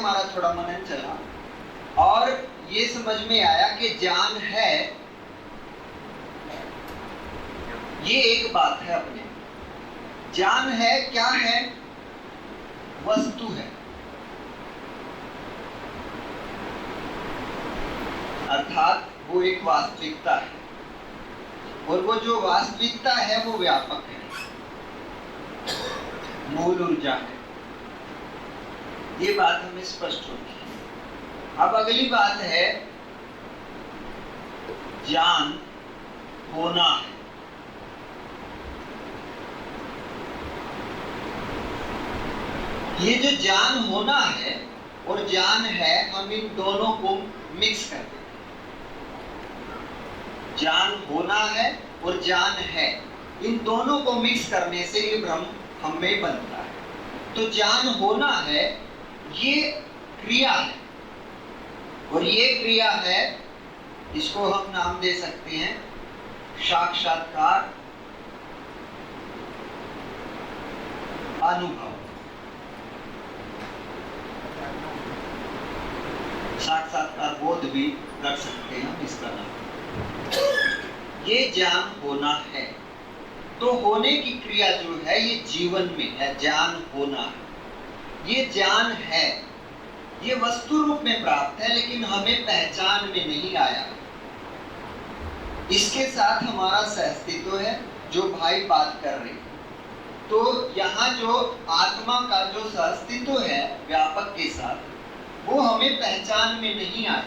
हमारा थोड़ा मनन चला और ये समझ में आया कि जान है, ये एक बात है अपने। जान है क्या है? वस्तु है, अर्थात वो एक वास्तविकता है, और वो जो वास्तविकता है वो व्यापक है, मूल ऊर्जा है। ये बात हमें स्पष्ट होगी। अब अगली बात है जान होना है। ये जो जान होना है और जान है, हम इन दोनों को मिक्स कर देते हैं। जान होना है और जान है, इन दोनों को मिक्स करने से ये भ्रम हम में बनता है। तो जान होना है, ये क्रिया है, और ये क्रिया है, इसको हम नाम दे सकते हैं साक्षात्कार अनुभव। साक्षात्कार बोध भी रख सकते हैं हम इसका नाम। ये जान होना है। तो होने की क्रिया जो है ये जीवन में है, जान होना है। ये जान है, ये वस्तु रूप में प्राप्त है, लेकिन हमें पहचान में नहीं आया। इसके साथ हमारा सहअस्तित्व है, जो भाई बात कर रहे हैं। तो यहाँ जो आत्मा का जो सहअस्तित्व है व्यापक के साथ, वो हमें पहचान में नहीं आया।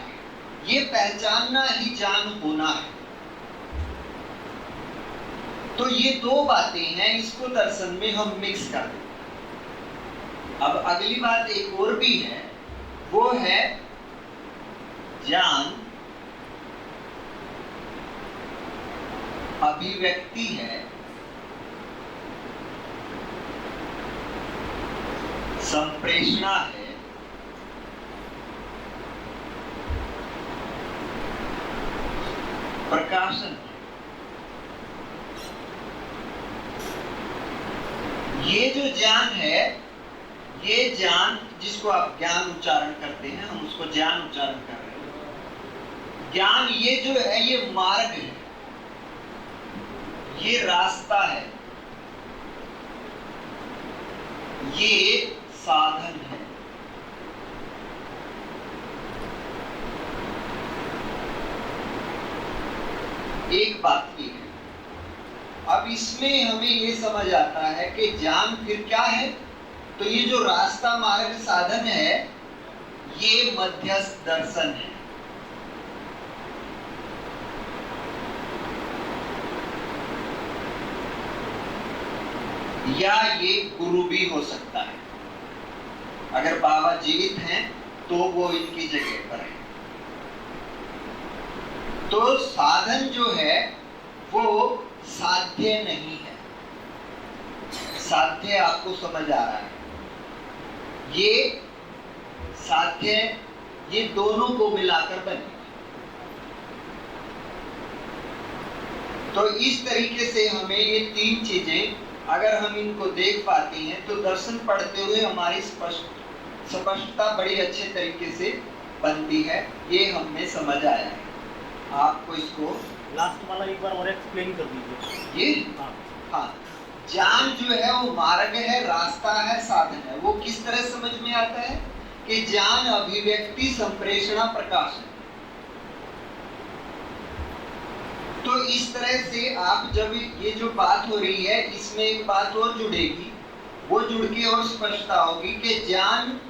ये पहचानना ही जान होना है। तो ये दो बातें हैं, इसको दर्शन में हम मिक्स कर दें। अब अगली बात एक और भी है, वो है जान अभिव्यक्ति है, संप्रेषणा है, प्रकाशन। ये जो ज्ञान है, ये ज्ञान जिसको आप ज्ञान उच्चारण करते हैं, हम उसको ज्ञान उच्चारण कर रहे हैं। ज्ञान ये जो है, ये मार्ग है, ये रास्ता है, ये साधन है। एक बात ये है। अब इसमें हमें ये समझ आता है कि ज्ञान फिर क्या है। तो ये जो रास्ता मार्ग साधन है, ये मध्यस्थ दर्शन है। या ये गुरु भी हो सकता है। अगर बाबा जीवित हैं तो वो इनकी जगह पर है। तो साधन जो है वो साध्य नहीं है। साध्य आपको समझ आ रहा है? ये साध्य, ये दोनों को मिलाकर बने। तो इस तरीके से हमें ये तीन चीजें, अगर हम इनको देख पाते हैं तो दर्शन पढ़ते हुए हमारी स्पष्टता बड़ी अच्छे तरीके से बनती है। ये हमें समझ आया है। आपको इसको लास्ट वाला एक बार और एक्सप्लेन कर दीजिए। ये हाँ, ज्ञान जो है वो मार्ग है, रास्ता है, साधन है। वो किस तरह समझ में आता है कि ज्ञान अभिव्यक्ति, संप्रेषणा, प्रकाशन। तो इस तरह से आप जब ये जो बात हो रही है, इसमें एक बात और जुड़ेगी, वो जुड़ के और स्पष्टता होगी कि ज्ञान,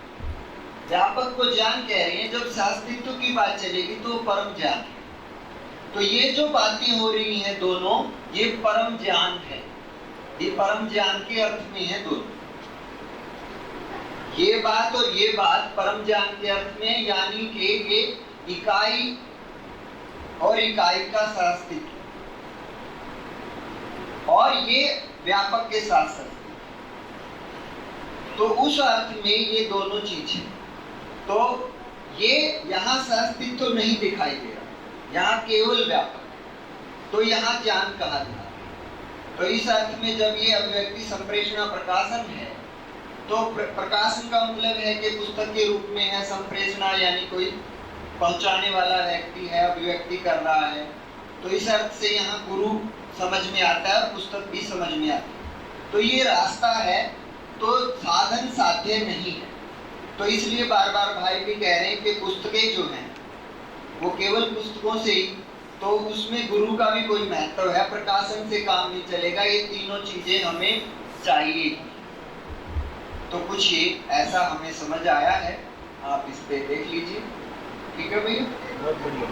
व्यापक को ज्ञान कह रहे हैं। जब शास्त्रित्व की बात चलेगी तो परम ज्ञान है। तो ये जो बातें हो रही हैं दोनों, ये परम ज्ञान है। ये परम ज्ञान के अर्थ में है दोनों। ये बात और ये बात परम ज्ञान के अर्थ में, यानी कि ये इकाई और इकाई का सहअस्तित्व, और ये व्यापक के साथ साथ। तो उस अर्थ में ये दोनों चीज है। तो ये यहाँ सहअस्तित्व तो नहीं दिखाई दे रहा, यहाँ केवल व्यापक। तो यहाँ ज्ञान कहा जा रहा है। तो इस अर्थ में जब ये अभिव्यक्ति, संप्रेषणा, प्रकाशन है, तो प्रकाशन का मतलब है कि पुस्तक के रूप में है, संप्रेषणा यानी कोई पहुंचाने वाला व्यक्ति है, अभिव्यक्ति कर रहा है। तो इस अर्थ से यहाँ गुरु समझ में आता है और पुस्तक भी समझ में आती है। तो ये रास्ता है, तो साधन साध्य नहीं है। तो इसलिए बार बार भाई भी कह रहे हैं कि पुस्तकें जो हैं वो केवल पुस्तकों से ही, तो उसमें गुरु का भी कोई महत्व है, प्रकाशन से काम नहीं चलेगा। ये तीनों चीजें हमें चाहिए। तो कुछ ये ऐसा हमें समझ आया है, आप इस पे देख लीजिए। ठीक है भैया, बहुत बढ़िया।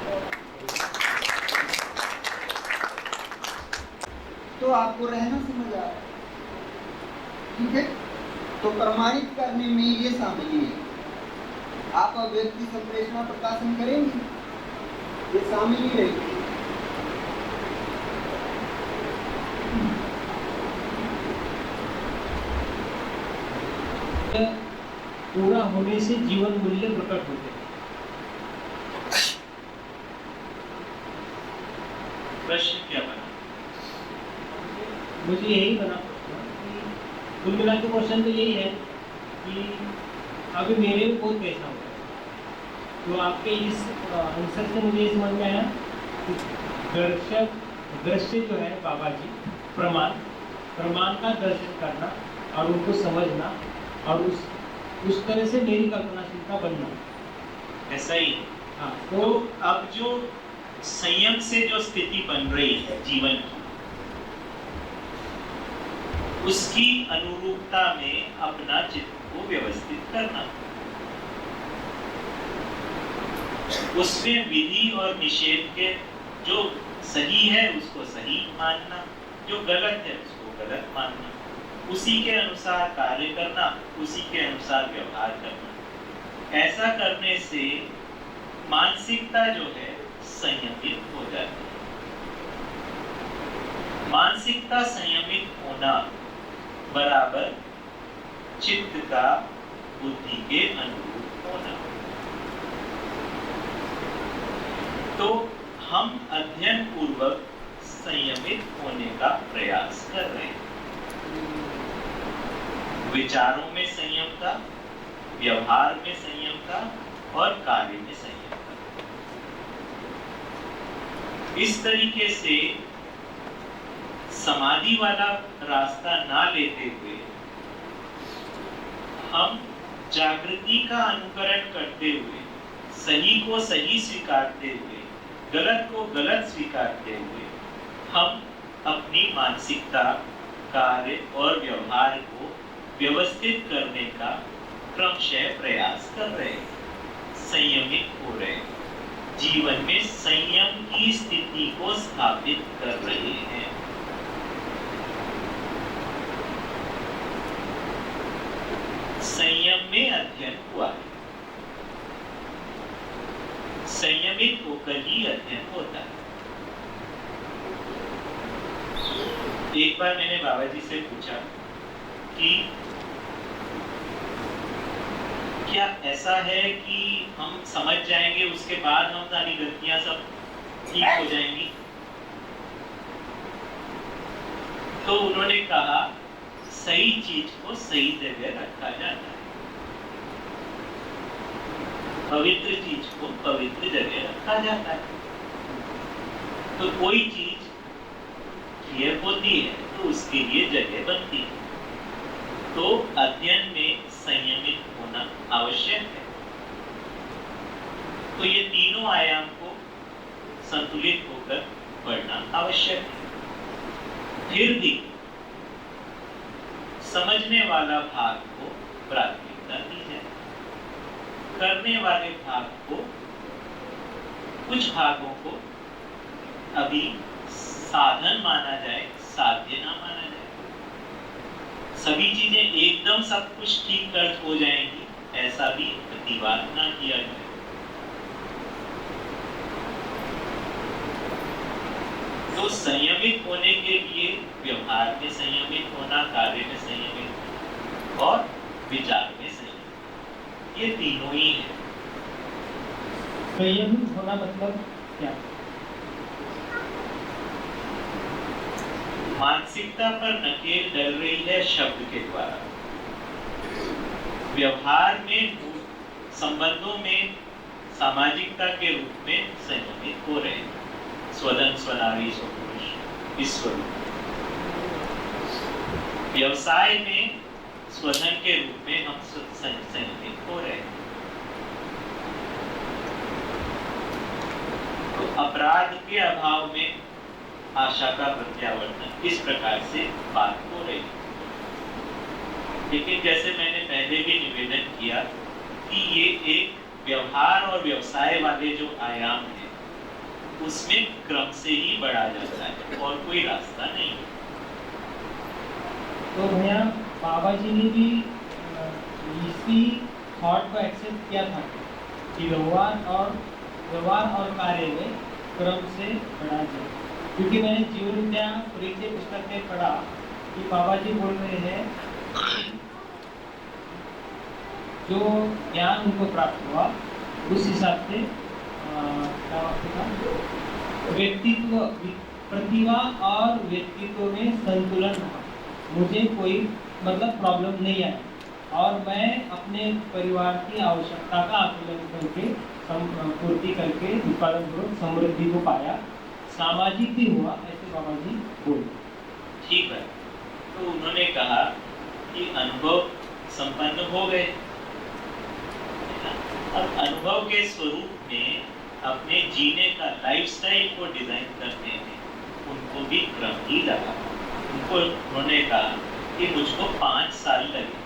तो आपको रहना समझ आ रहा है? ठीक है, तो प्रमाणित करने में ये शामिल है। आप अभिव्यक्ति संप्रेषणा प्रकाशन करेंगे, ये शामिल ही रहेगी। पूरा होने से जीवन मूल्य प्रकट होते हैं। प्रश्न क्या बना? मुझे यही बना कुल मिला के क्वेश्चन तो यही है कि अभी मेरे में बहुत पैसा होगा, तो आपके इस आंसर से मुझे ये समझ में आया कि दृश्य जो है बाबा जी, प्रमाण का दर्शन करना और उनको समझना और उस तरह से मेरी कल्पनाशीलता बनना, ऐसा ही। हाँ। तो अब जो संयम से जो स्थिति बन रही है जीवन की, उसकी अनुरूपता में अपना चित्त को व्यवस्थित करना, उसमें विधि और निषेध के जो सही है उसको सही मानना, जो गलत है उसको गलत मानना, उसी के अनुसार कार्य करना, उसी के अनुसार व्यवहार करना। ऐसा करने से मानसिकता जो है संयमित हो जाती है। मानसिकता संयमित होना बराबर चित्त का बुद्धि के अनुरूप होना। तो हम अध्ययन पूर्वक संयमित होने का प्रयास कर रहे हैं। विचारों में संयम का, व्यवहार में संयम का और कार्य में संयम का। इस तरीके से समाधि वाला रास्ता ना लेते हुए हम जागृति का अनुकरण करते हुए, सही को सही स्वीकारते हुए, गलत को गलत स्वीकारते हुए हम अपनी मानसिकता, कार्य और व्यवहार को व्यवस्थित करने का क्रमशः प्रयास कर रहे हैं, संयमित हो रहे हैं, जीवन में संयम की स्थिति को स्थापित कर रहे हैं। संयम में अध्ययन हुआ है, संयमित होकर ही अध्ययन होता है। एक बार मैंने बाबा जी से पूछा कि क्या ऐसा है कि हम समझ जाएंगे उसके बाद हम सारी गलतियां सब ठीक हो जाएंगी? तो उन्होंने कहा सही चीज को सही जगह रखा जाता है, पवित्र चीज को पवित्र जगह रखा जाता है। तो कोई चीज क्लियर होती है तो उसके लिए जगह बनती है। तो अध्ययन में संयमित होना आवश्यक है। तो ये तीनों आयाम को संतुलित होकर पढ़ना आवश्यक है। फिर भी समझने वाला भाग को प्राथमिकता दी जाए, करने वाले भाग को, कुछ भागों को अभी साधन माना जाए, साध्य ना माना जाए। सभी चीजें एकदम सब कुछ ठीक कर हो जाएंगी ऐसा भी प्रतिवाद ना किया जाए। तो संयमित होने के लिए व्यवहार में संयमित होना, कार्य में संयमित होना और विचार में संयमित, ये तीनों ही है। संयमित होना मतलब क्या? मानसिकता पर नकेल डल रही है शब्द के द्वारा। व्यवहार में, संबंधों में सामाजिकता के रूप में संयमित हो रहे। स्वधन स्वनारी स्वपुरुष इस स्वरूप। व्यवसाय में स्वधन के रूप में हम संयमित हो रहे। तो अपराध के अभाव में आशा का प्रत्यावर्तन, इस प्रकार से बात हो रही। लेकिन जैसे मैंने पहले भी निवेदन किया कि ये एक व्यवहार और व्यवसाय वाले जो आयाम है उसमें क्रम से ही बढ़ा जाता है और कोई रास्ता नहीं। तो भैया बाबा जी ने भी इसी थॉट को एक्सेप्ट किया था कि व्यवहार और कार्य में क्रम से बढ़ा जाए, क्योंकि मैंने जीवन विद्या परिचय पुस्तक में पढ़ा कि बाबा जी बोल रहे हैं जो ज्ञान उनको प्राप्त हुआ उस हिसाब से व्यक्तित्व, प्रतिभा और व्यक्तित्व में संतुलन रहा। मुझे कोई मतलब प्रॉब्लम नहीं आया और मैं अपने परिवार की आवश्यकता का आकलन करके पूर्ति करके उत्पादन पूर्वक समृद्धि को पाया, सामाजिक भी हुआ, ऐसे बाबा जी बोले। ठीक है, तो उन्होंने कहा कि अनुभव संपन्न हो गए। अब अनुभव के स्वरूप में अपने जीने का लाइफस्टाइल को डिजाइन करने में उनको भी क्रम ही लगा। उन्होंने कहा कि मुझको 5 साल लगे,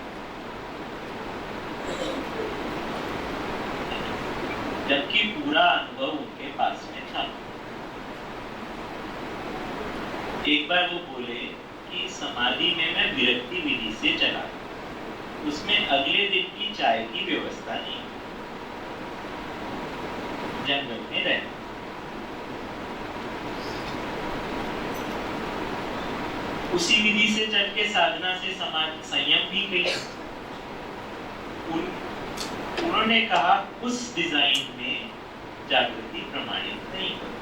जबकि पूरा अनुभव उनके पास में था। एक बार वो बोले कि समाधि में मैं विरक्ति विधि से चला, उसमें अगले दिन की चाय की व्यवस्था नहीं, जंगल में रहे। उसी विधि से चल के साधना से समाज संयम भी गई। उन्होंने कहा उस डिजाइन में जागृति प्रमाणित नहीं होती।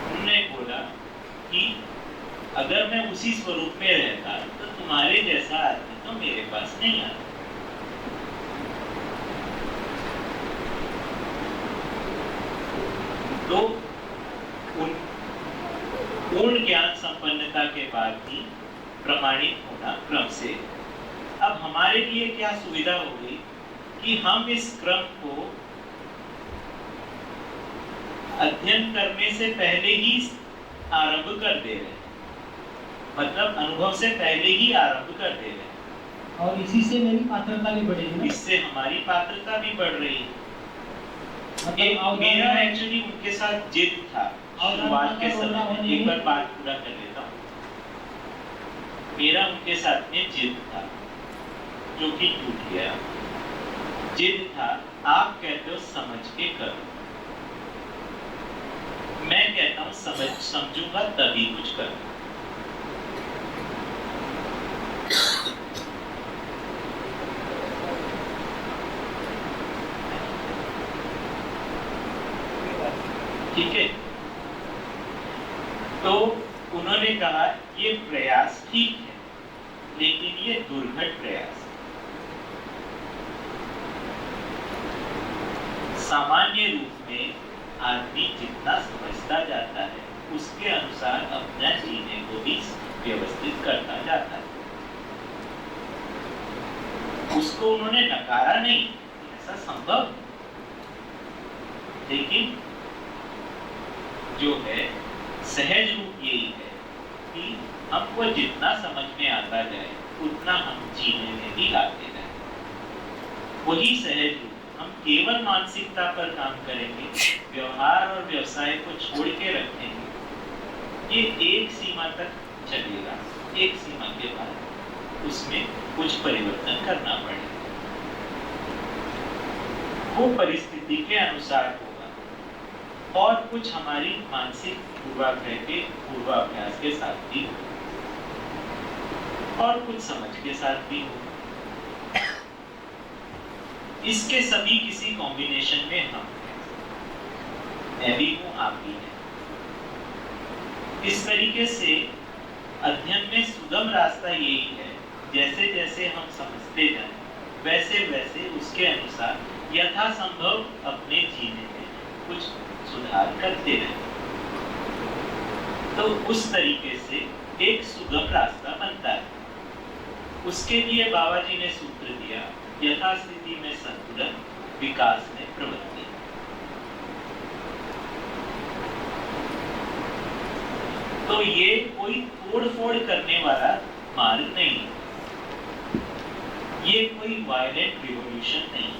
उन्होंने बोला कि अगर मैं उसी स्वरूप में रहता तो तुम्हारे जैसा आदमी तो मेरे पास नहीं आता। तो पूर्ण ज्ञान संपन्नता के बाद भी प्रमाणित होना क्रम से। अब हमारे लिए क्या सुविधा हो गई कि हम इस क्रम को अध्ययन करने से पहले ही आरंभ कर दे रहे हैं, मतलब अनुभव से पहले ही आरंभ कर दे रहे हैं। और इसी से मेरी पात्रता भी बढ़ेगी ना? इससे हमारी पात्रता भी बढ़ रही है। मेरा एक्चुअली उनके साथ जिद था शुरुआत के समय। एक बार बात पूरा कर लेता हूँ। मेरा उनके साथ में जिद था जो कि टूट गया। जिद था, आप कहते हो समझ के करो, मैं कहता हूँ समझूंगा तभी कुछ करूँ। ठीक है, तो उन्होंने कहा ये प्रयास ठीक है, लेकिन ये दुर्घट प्रयास। सामान्य रूप में आदमी जितना समझता जाता है उसके अनुसार अपना जीने को भी व्यवस्थित करता जाता है। उसको उन्होंने नकारा नहीं, ऐसा संभव, लेकिन जो है सहज रूप यही है कि हमको जितना समझ में आता जाए उतना हम जीने में भी आते जाए। वही सहज रूप। हम केवल मानसिकता पर काम करेंगे, व्यवहार और व्यवसाय को छोड़ के रखेंगे, ये एक सीमा तक चलेगा। एक सीमा के बाद उसमें कुछ परिवर्तन करना पड़ेगा। वो परिस्थिति के अनुसार होगा और कुछ हमारी मानसिक पूर्वाग्रह के पूर्वाभ्यास के साथ भी हो और कुछ समझ के साथ भी हो। इसके सभी किसी कॉम्बिनेशन में हम मैं भी हूं, आप भी हैं। इस तरीके से अध्ययन में सुगम रास्ता यही है जैसे जैसे हम समझते जाएं, वैसे वैसे उसके अनुसार यथासंभव अपने जीने में कुछ सुधार करते रहें। तो उस तरीके से एक सुगम रास्ता बनता है। उसके लिए बाबा जी ने सूत्र दिया, यथास्थिति में संतुलन, विकास में प्रवृत्ति। तो ये कोई तोड़-फोड़ करने वाला मार्ग नहीं, ये कोई वायलेंट रिवॉल्यूशन नहीं,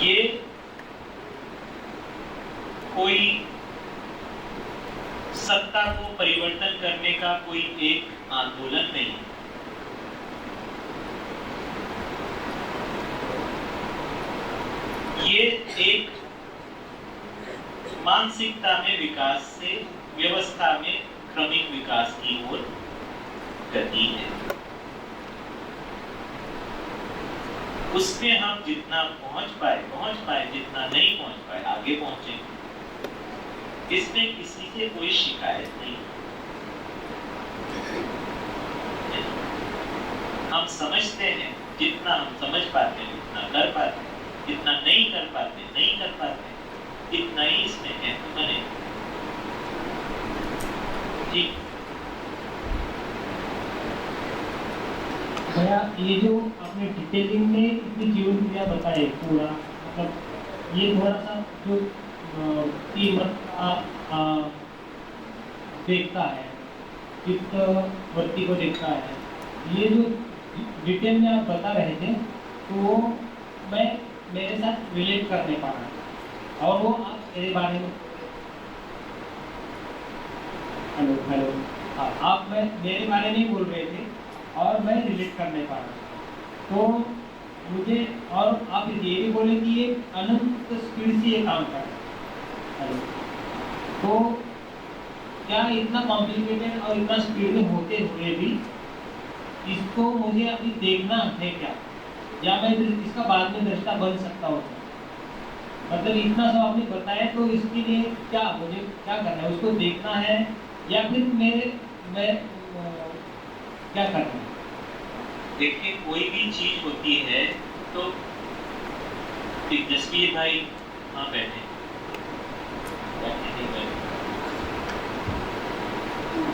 ये कोई सत्ता को परिवर्तन करने का कोई एक आंदोलन नहीं। ये एक मानसिकता में विकास से व्यवस्था में क्रमिक विकास की ओर गति है। उसमें हम जितना पहुंच पाए, जितना नहीं पहुंच पाए, आगे पहुंचेंगे। इसमें किसी से कोई शिकायत नहीं। हम समझते हैं, जितना हम समझ पाते हैं उतना कर पाते हैं, जितना नहीं कर पाते इतना ही इसमें है तो बने। ठीक। भैया ये जो आपने डिटेलिंग में इतनी जीवन क्रिया बताई पूरा, मतलब ये थोड़ा सा जो देखता है, चित्त वृत्ति को देखता है, ये जो डिटेल में आप बता रहे थे तो मैं मेरे साथ रिलेट कर नहीं पा रहा। और वो आप मेरे बारे में हेलो हाँ, आप मैं मेरे बारे में ही बोल रहे थे और मैं रिलेट कर नहीं पा रहा। तो मुझे, और आप ये भी बोले कि ये अनंत स्पीड से ये काम कर रहा है, तो क्या इतना कॉम्प्लिकेटेड और इतना स्पीड में होते हुए भी इसको मुझे अभी देखना है क्या, या मैं इसका बाद में दृष्टा बन सकता हूँ? मतलब इतना सब आपने बताया, तो इसके लिए क्या मुझे क्या करना है? उसको देखना है या फिर मैं क्या करना है? देखिए, कोई भी चीज होती है तो जसवीर भाई हाँ बैठे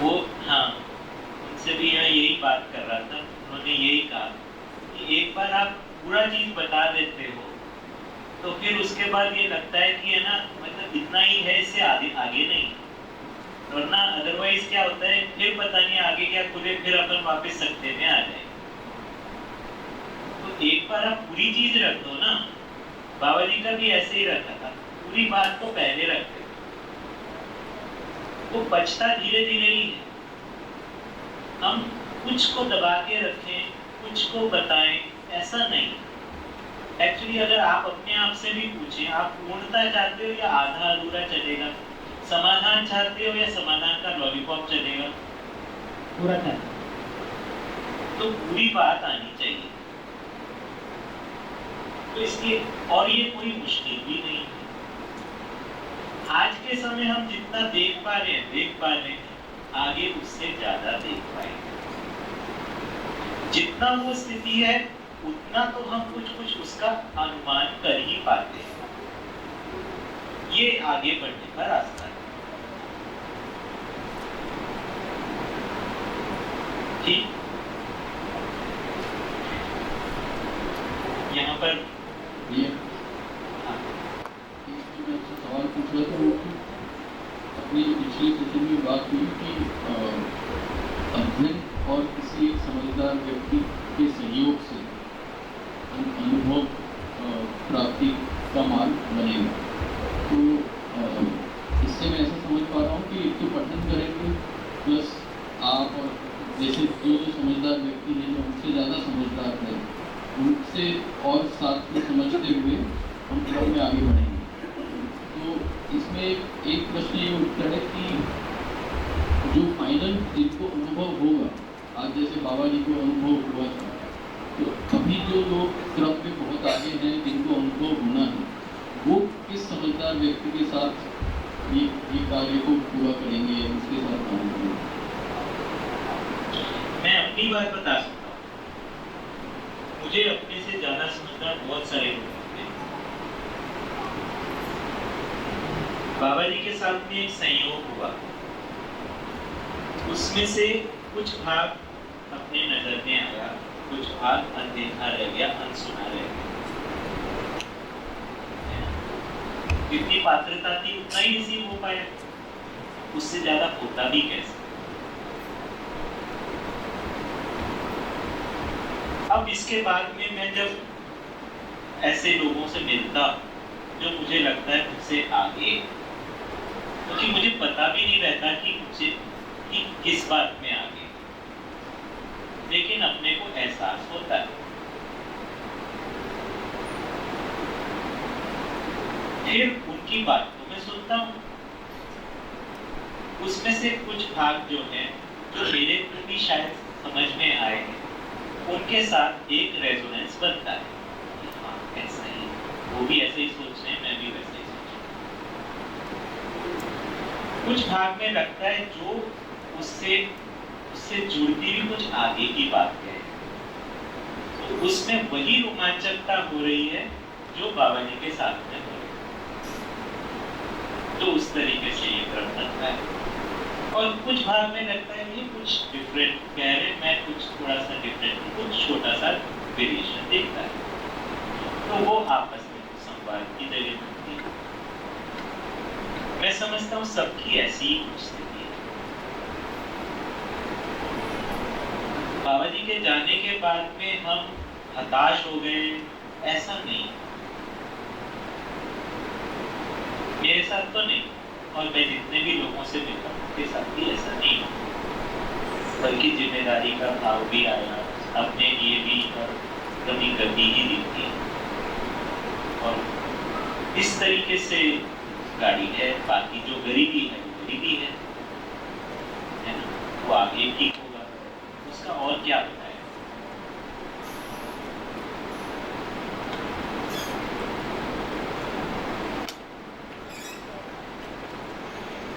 वो, हाँ उनसे भी मैं यही बात कर रहा था। उन्होंने यही कहा कि एक बार आप पूरा चीज बता देते हो तो फिर उसके बाद ये लगता है कि है ना, मतलब इतना ही है, इससे आगे नहीं। वरना अदरवाइज क्या होता है, फिर पता नहीं आगे क्या खुले, फिर अपन वापस सत्ते में आ जाए। तो एक बार आप पूरी चीज रख दो ना। बाबा जी का भी ऐसे ही रखा था, पूरी बात को पहले रखते तो बचता धीरे धीरे ही है। हम कुछ को दबा के रखें, कुछ को बताएं, ऐसा नहीं। एक्चुअली अगर आप अपने आप से भी पूछें, आप पूर्णता चाहते हो या आधा अधूरा चलेगा, समाधान चाहते हो या समाधान का लॉलीपॉप चलेगा? पूरा चाहते। तो पूरी बात आनी चाहिए। तो इसलिए, और ये कोई मुश्किल भी नहीं है। आज के समय हम जितना देख पा रहे हैं, आगे उससे ज्यादा देख पाएंगे। जितना वो स्थिति है उतना तो हम कुछ उसका अनुमान कर ही पाते हैं। ये आगे बढ़ने का रास्ता है। ठीक, यहाँ पर सवाल पूछ रहा था वो कि अपनी जो पिछले सेशन में बात हुई कि अध्ययन और किसी एक समझदार व्यक्ति के सहयोग से अनुभव प्राप्ति का मार्ग बनेगा। तो इससे मैं ऐसा समझ पा रहा हूँ कि एक तो पठन करेंगे प्लस आप और जैसे जो समझदार व्यक्ति हैं, जो उनसे ज़्यादा समझदार है, उनसे और साथ में समझते हुए हम क्रम में आगे बढ़ेंगे। तो इसमें एक प्रश्न ये उठता है कि जो फाइनल जिनको अनुभव होगा, आज जैसे बाबा जी को अनुभव हुआ था, तो अभी जो लोग क्रम में बहुत आगे हैं, जिनको अनुभव होना है, वो किस समझदार व्यक्ति के साथ ये कार्य को पूरा करेंगे, उसके साथ काम करेंगे? बात बता सकता हूँ, मुझे अपने से ज्यादा समझदार बहुत सारे लोग होते हैं। बाबा जी के साथ में एक संयोग हुआ, उसमें से कुछ भाग अपने नजर में आया, कुछ भाग अनदेखा रह गया, अनसुना रह गया। जितनी पात्रता थी उतना ही रिसीव हो पाया, उससे ज्यादा होता भी कैसे। अब इसके बाद में मैं जब ऐसे लोगों से मिलता जो मुझे लगता है मुझसे आगे, क्योंकि मुझे पता भी नहीं रहता कि मुझे कि किस बात में आगे, लेकिन अपने को एहसास होता है। फिर उनकी बात को मैं सुनता हूँ, उसमें से कुछ भाग जो हैं जो मेरे प्रति शायद समझ में आए हैं, उनके साथ एक रेजोनेंस बनता है। हाँ, ऐसा ही, वो भी ऐसे ही सोच रहे हैं, मैं भी वैसे ही सोच रहा हूँ। कुछ भाग में लगता है जो उससे जुड़ती भी कुछ आगे की बात है, तो उसमें वही रोमांचकता हो रही है जो बाबा जी के साथ में हो रही है। तो उस तरीके से ये क्रम बनता है। और कुछ भाग में लगता है ये कुछ डिफरेंट कह रहे, मैं कुछ थोड़ा सा डिफरेंट, कुछ छोटा सा वेरिएशन देखता है, तो वो आपस में संवाद की जगह बनती है। मैं समझता हूँ सबकी ऐसी ही कुछ स्थिति है। बाबा जी के जाने के बाद में हम हताश हो गए, ऐसा नहीं, मेरे साथ तो नहीं, और मैं जितने भी लोगों से मिला उनके साथ भी ऐसा नहीं हो, बल्कि जिम्मेदारी का भाव भी आया, अपने लिए भी कभी गति ही दिखती, और इस तरीके से गाड़ी है। बाकी जो गरीबी है वो गरीबी है ना, वो आगे ठीक होगा, उसका और क्या बताए।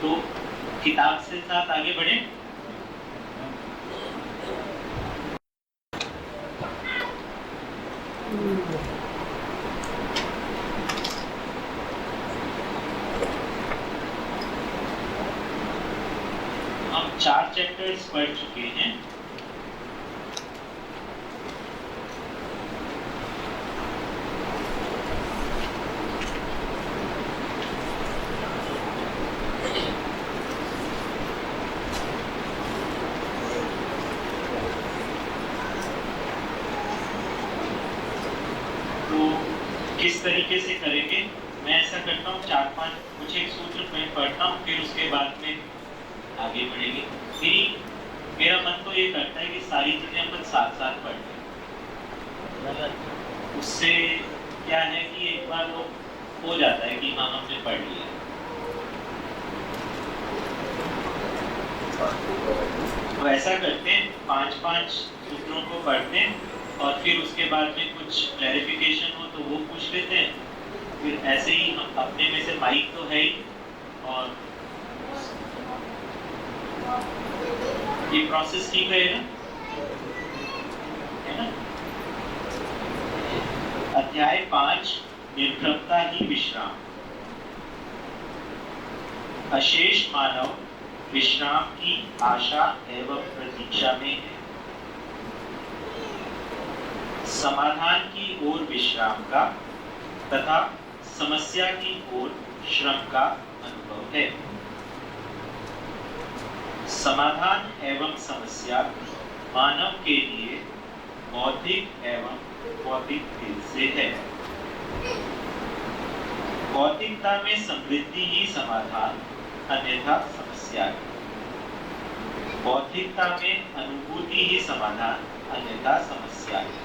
तो किताब से साथ आगे बढ़े। हम 4 चैप्टर्स पढ़ चुके हैं। किस तरीके से करेंगे, मैं ऐसा करता हूँ 4-5 कुछ एक सूत्र मैं पढ़ता हूँ, फिर उसके बाद में आगे बढ़ेंगे। मेरा मन तो ये करता है कि सारी चीजें अपन साथ साथ पढ़ लें, उससे क्या है कि एक बार वो हो जाता है कि हाँ हमने पढ़ लिया। तो ऐसा करते हैं, 5-5 सूत्रों को पढ़ते हैं, और फिर उसके बाद में कुछ क्लैरिफिकेशन हो तो वो पूछ लेते हैं। फिर ऐसे ही हम अपने में से माइक तो है ही, और ये प्रोसेस ठीक रहेगा, है ना। अध्याय 5, निर्भरता ही विश्राम। अशेष मानव विश्राम की आशा एवं प्रतीक्षा में है। समाधान की ओर विश्राम का तथा समस्या की ओर श्रम का अनुभव है। समाधान एवं समस्या मानव के लिए बौद्धिक एवं भौतिक भेद से है। भौतिकता में समृद्धि ही समाधान, अन्यथा समस्या है। बौद्धिकता में अनुभूति ही समाधान, अन्यथा समस्या है।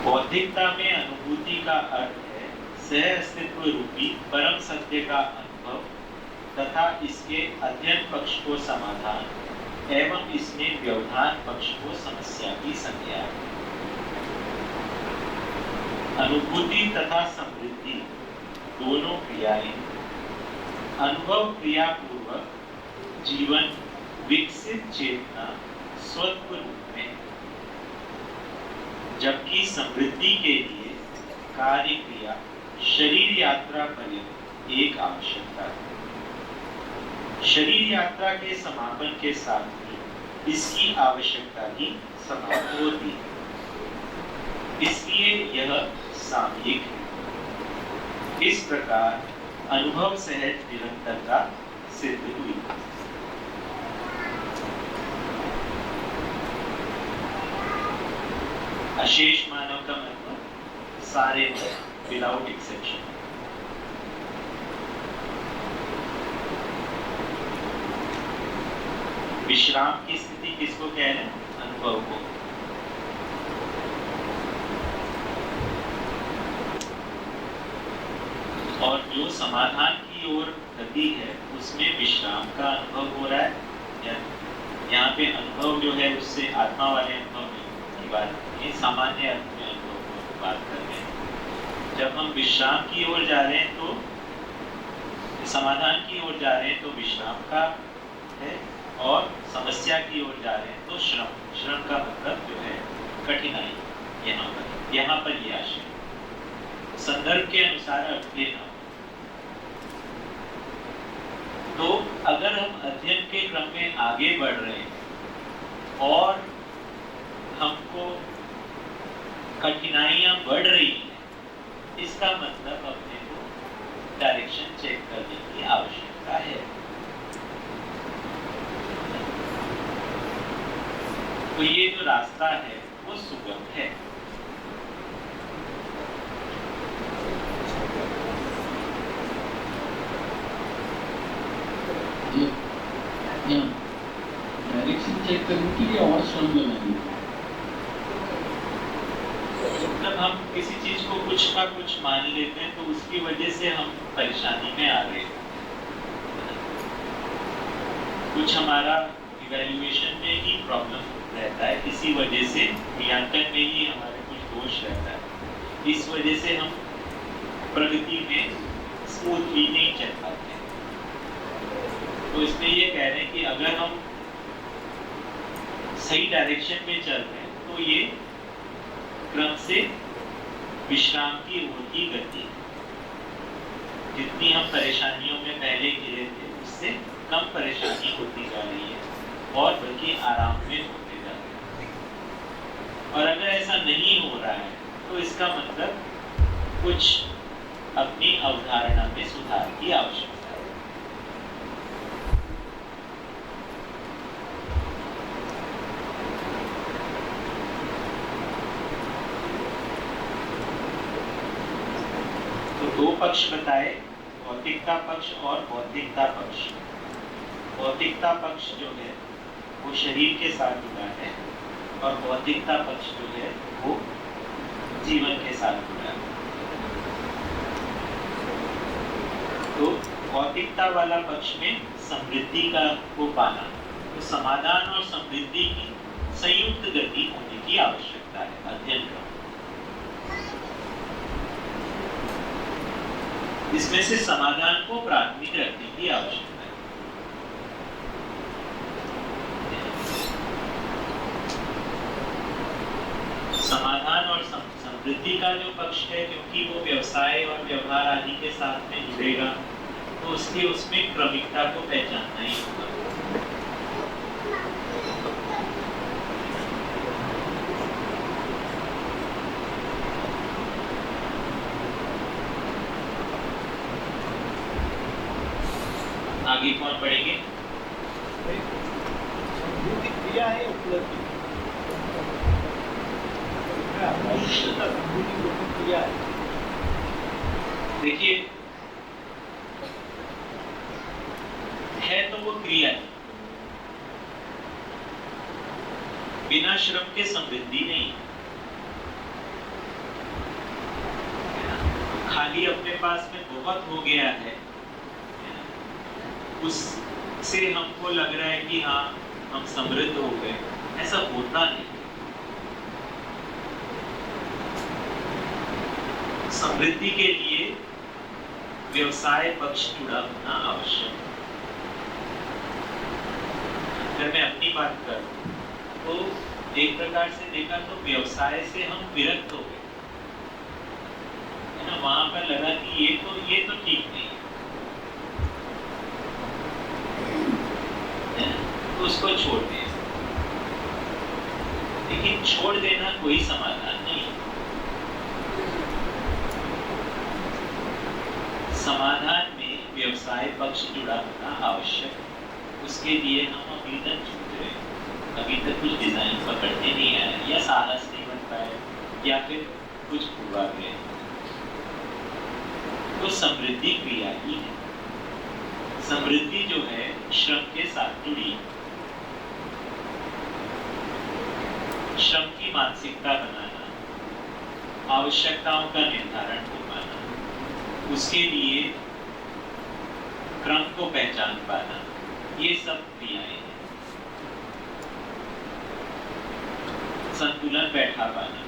बौद्धिकता में अनुभूति का अर्थ है सह अस्तित्व रूपी परम सत्य का अनुभव तथा इसके अध्ययन पक्ष को समाधान एवं इसमें व्यवधान पक्ष को समस्या की संज्ञा। अनुभूति तथा समृद्धि दोनों क्रियाएं अनुभव क्रिया पूर्वक जीवन विकसित चेतना स्वत्व रूप में, जबकि समृद्धि के लिए कार्य क्रिया शरीर यात्रा पर्यंत एक आवश्यकता है। शरीर यात्रा के समापन के साथ ही इसकी आवश्यकता भी समाप्त होती है, इसलिए यह सामयिक है। इस प्रकार अनुभव सहज निरंतरता सिद्ध हुई। अशेष मानव का मतलब सारे विदाउट एक्सेप्शन। विश्राम की स्थिति किसको कह रहे हैं? अनुभव को। और जो समाधान की ओर गति है उसमें विश्राम का अनुभव हो रहा है। यहाँ पे अनुभव जो है उससे आत्मा वाले अनुभव की बात, ये सामान्य अर्थ में अनुभव की बात कर रहे हैं। जब हम विश्राम की ओर जा रहे हैं तो समाधान की ओर जा रहे हैं तो विश्राम का है, और समस्या की ओर जा रहे हैं तो श्रम। श्रम का मतलब जो है कठिनाई। यहाँ पर ये आशय संदर्भ के अनुसार अर्थ लेना। तो अगर हम अध्ययन के क्रम में आगे बढ़ रहे हैं और हमको कठिनाइयां बढ़ रही हैं, इसका मतलब अपने को डायरेक्शन चेक करने की आवश्यकता है। तो ये जो रास्ता है वो सुगम है। डायरेक्शन चेक करने के लिए और श्रम लगाएंगे। जब हम किसी चीज को कुछ का कुछ मान लेते हैं तो उसकी वजह से हम परेशानी में आ गए। कुछ हमारा इवैल्यूएशन में ही प्रॉब्लम रहता है, इसी वजह से मूल्यांकन में ही हमारे कुछ दोष रहता है। इस वजह से हम प्रगति में स्मूथली नहीं चल पाते। तो इसमें ये कह रहे हैं कि अगर हम सही डायरेक्शन में चल रहे हैं तो ये क्रम से विश्राम की ओर की गति। जितनी हम परेशानियों में पहले घिरे थे उससे कम परेशानी होती जा रही है और बल्कि आराम में होते जा रहे हैं। और अगर ऐसा नहीं हो रहा है तो इसका मतलब कुछ अपनी अवधारणा में सुधार की आवश्यकता है। दो पक्ष बताए, भौतिकता पक्ष और बौद्धिकता पक्ष। भौतिकता पक्ष जो है वो शरीर के साथ जुड़ा है और बौद्धिकता पक्ष जो है वो जीवन के साथ जुड़ा है। तो भौतिकता वाला पक्ष में समृद्धि का को पाना, तो समाधान और समृद्धि की संयुक्त गति होने की आवश्यकता है अध्ययन का। इसमें से समाधान को प्राथमिक रखने की आवश्यकता है। समाधान और समृद्धि का जो पक्ष है, क्योंकि वो व्यवसाय और व्यवहार आदि के साथ में जुड़ेगा तो उसकी उसमें क्रमिकता को पहचानना ही होगा। आगे कौन पढ़ेंगे? क्रिया है उपलब्धि। क्रिया है। देखिए, है तो वो क्रिया है, बिना श्रम के समृद्धि नहीं। खाली अपने पास में बहुत हो गया है, उससे हमको लग रहा है कि हाँ हम समृद्ध हो गए, ऐसा होता नहीं। समृद्धि के लिए व्यवसाय पक्ष जुड़ा होना आवश्यक है। अगर मैं अपनी बात करूं तो एक प्रकार से देखा तो व्यवसाय से हम विरक्त हो गए, है ना। वहां पर लगा कि ये तो ठीक नहीं है, तो उसको छोड़ दिया। लेकिन छोड़ देना कोई समाधान नहीं है। समाधान में व्यवसाय पक्ष जुड़ा होना आवश्यक है। उसके लिए हम अभी तक छूट रहे हैं, अभी तक कुछ डिजाइन पकड़ते नहीं आए, या साहस नहीं बन पाए, या फिर कुछ पूर्वाग्रह। तो समृद्धि क्रिया ही है। समृद्धि जो है श्रम के साथ जुड़ी, श्रम की मानसिकता बनाना, आवश्यकताओं का निर्धारण हो पाना, उसके लिए क्रम को पहचान पाना, ये सब क्रियाएं हैं। संतुलन बैठा पाना,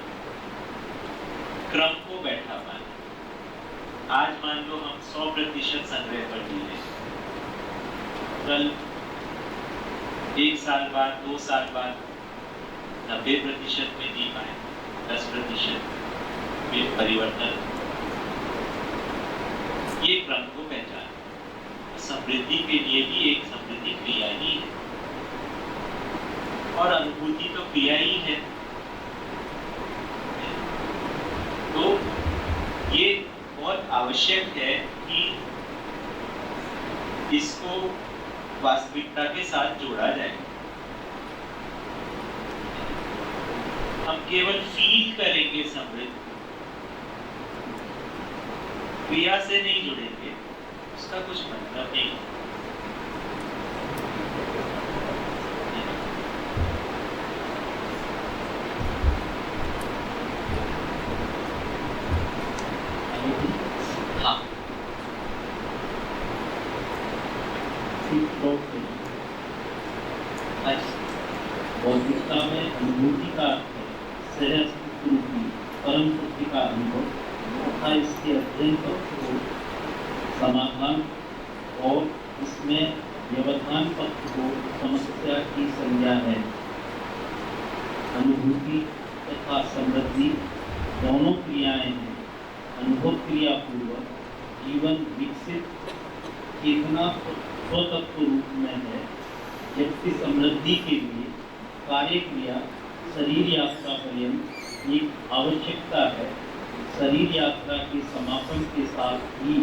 क्रम को बैठा पाना। आज मान लो हम 100% संग्रह पर दिए, कल 1 साल बाद 2 साल बाद 90% में जी पाए, 10% में परिवर्तन, ये क्रम को पहचान। समृद्धि के लिए भी एक समृद्धि क्रिया ही है, और अनुभूति तो क्रिया ही है। तो ये बहुत आवश्यक है कि इसको वास्तविकता के साथ जोड़ा जाए। हम केवल फील करेंगे समृद्धि, क्रिया से नहीं जुड़ेंगे, उसका कुछ मतलब नहीं। हाँ, बौद्धिकता में अनुभूति का सहज रूपी परम सत्य का अनुभव तथा इसके अध्ययन पक्ष को समाधान और इसमें व्यवधान पक्ष को समस्या की संज्ञा है। अनुभूति तथा समृद्धि दोनों क्रियाएं हैं। अनुभव क्रिया पूर्वक जीवन विकसित चेतना स्वतत्व रूप में है, जबकि समृद्धि के लिए कार्य क्रिया शरीर यात्रा पर्यंत एक आवश्यकता है। शरीर यात्रा के समापन के साथ ही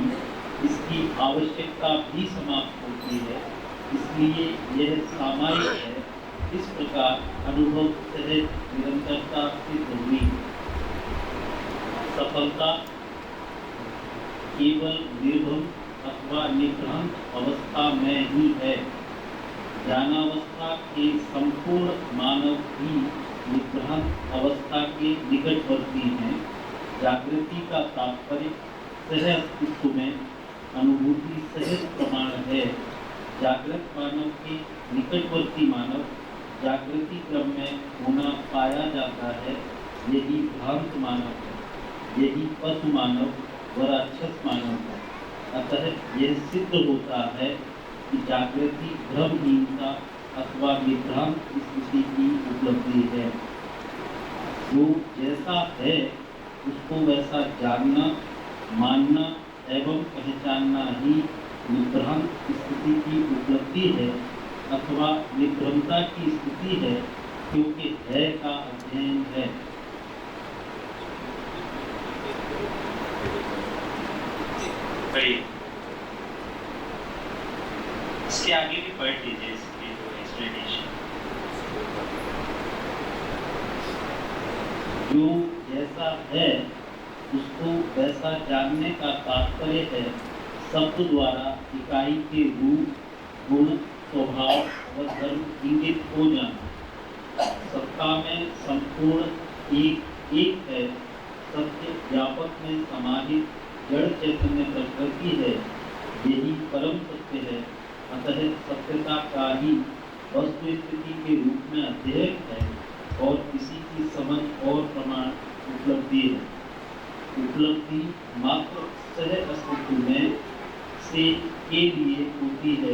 इसकी आवश्यकता भी समाप्त होती है, इसलिए यह सामायिक है। इस प्रकार अनुभव सहज निरंतरता सिद्ध हुई। सफलता केवल निर्भम अथवा निभ्रांत अवस्था में ही है। ज्ञानावस्था के संपूर्ण मानव ही निभ्रांत अवस्था के निकटवर्ती हैं। जागृति का तात्पर्य सह अस्तित्व में अनुभूति सहज प्रमाण है। जागृत मानव के निकटवर्ती मानव जागृति क्रम में होना पाया जाता है। यही भ्रांत मानव है, यही पशु मानव व राक्षस मानव है। अतः यह सिद्ध होता है कि जागृति भ्रमहीनता अथवा विभ्रांत स्थिति की उपलब्धि है। जो जैसा है उसको वैसा जानना, मानना एवं पहचानना ही विभ्रांत स्थिति की उपलब्धि है अथवा विभ्रमता की स्थिति है, क्योंकि है का अध्ययन है। इसके आगे भी पढ़ लीजिए, इसके एक्सप्लेनेशन। जो जैसा है उसको वैसा जानने का तात्पर्य है शब्द द्वारा इकाई के रूप, गुण, स्वभाव व धर्म इंगित हो जाना। सत्ता में संपूर्ण एक है। सत्य व्यापक में समाहित जड़ चैतन्य प्रकृति है, यही परम सत्य है। अतः सत्यता का ही वस्तु स्थिति के रूप में अध्ययन है और इसी की समझ और प्रमाण उपलब्धि है। उपलब्धि मात्र सह अस्तित्व में से के लिए होती है,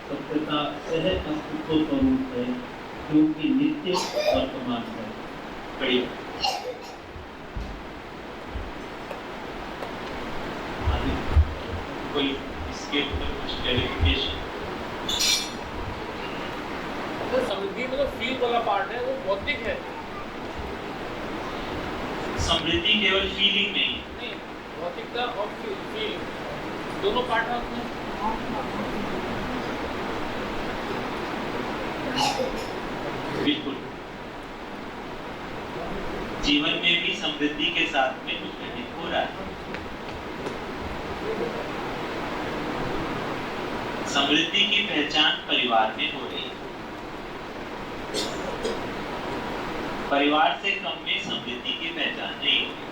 सत्यता सहज अस्तित्व स्वरूप है, क्योंकि नित्य वर्तमान है। बढ़िया। आगे कोई इसके ऊपर कुछ क्लैरिफिकेशन? समृद्धि में जो फील वाला पार्ट है वो भौतिक है। समृद्धि केवल फीलिंग नहीं है। नहीं, भौतिकता और फील दोनों पार्ट है उसमें। बिल्कुल। जीवन में भी समृद्धि के साथ में कुछ घटित हो रहा है। समृद्धि की पहचान परिवार में हो रही है। परिवार से कम में समृद्धि की पहचान नहीं होगी।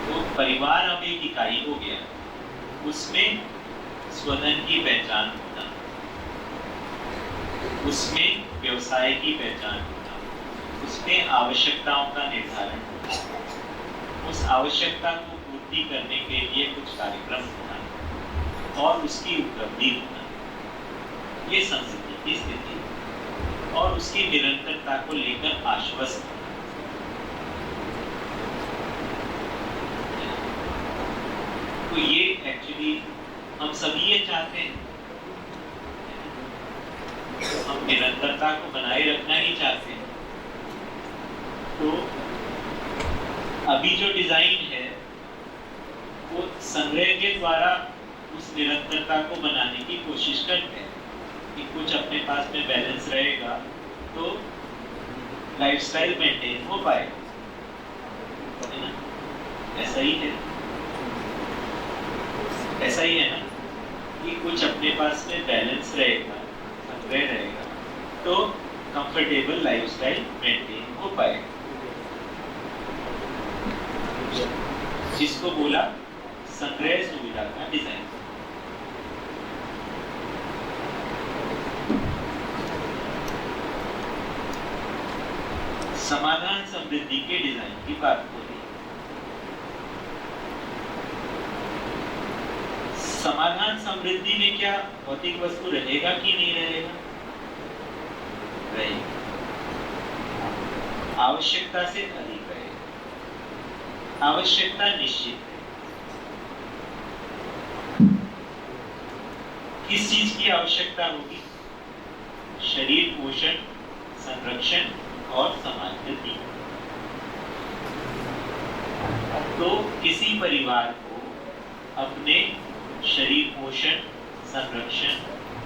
तो परिवार अब एक इकाई हो गया, उसमें स्वधन की पहचान होना, उसमें व्यवसाय की पहचान होना, उसमें आवश्यकताओं का निर्धारण होना, उस आवश्यकता को पूर्ति करने के लिए कुछ कार्यक्रम होना और उसकी उपलब्धि होना, ये समृद्धि की स्थिति है। और उसकी निरंतरता को लेकर आश्वस्त होना। तो ये एक्चुअली हम सभी ये चाहते हैं, हम निरंतरता को बनाए रखना ही चाहते हैं। तो अभी जो डिजाइन है वो संग्रह के द्वारा उस निरंतरता को बनाने की कोशिश करते हैं कि कुछ अपने पास में बैलेंस रहेगा तो लाइफस्टाइल मेंटेन हो पाएगा, है ना? ऐसा ही है, ऐसा ही है ना कि कुछ अपने पास में बैलेंस रहेगा, संग्रह रहेगा तो कंफर्टेबल लाइफस्टाइल मेंटेन हो पाएगा। जिसको बोला संग्रह सुविधा का डिजाइन। समाधान समृद्धि के डिजाइन की बात हो रही है। समाधान समृद्धि में क्या भौतिक वस्तु रहेगा कि नहीं रहेगा? रहेगा। आवश्यकता से अधिक रहेगा। आवश्यकता निश्चित है। किस चीज की आवश्यकता होगी? शरीर पोषण, संरक्षण और समाज वृद्धि। तो किसी परिवार को अपने शरीर पोषण, संरक्षण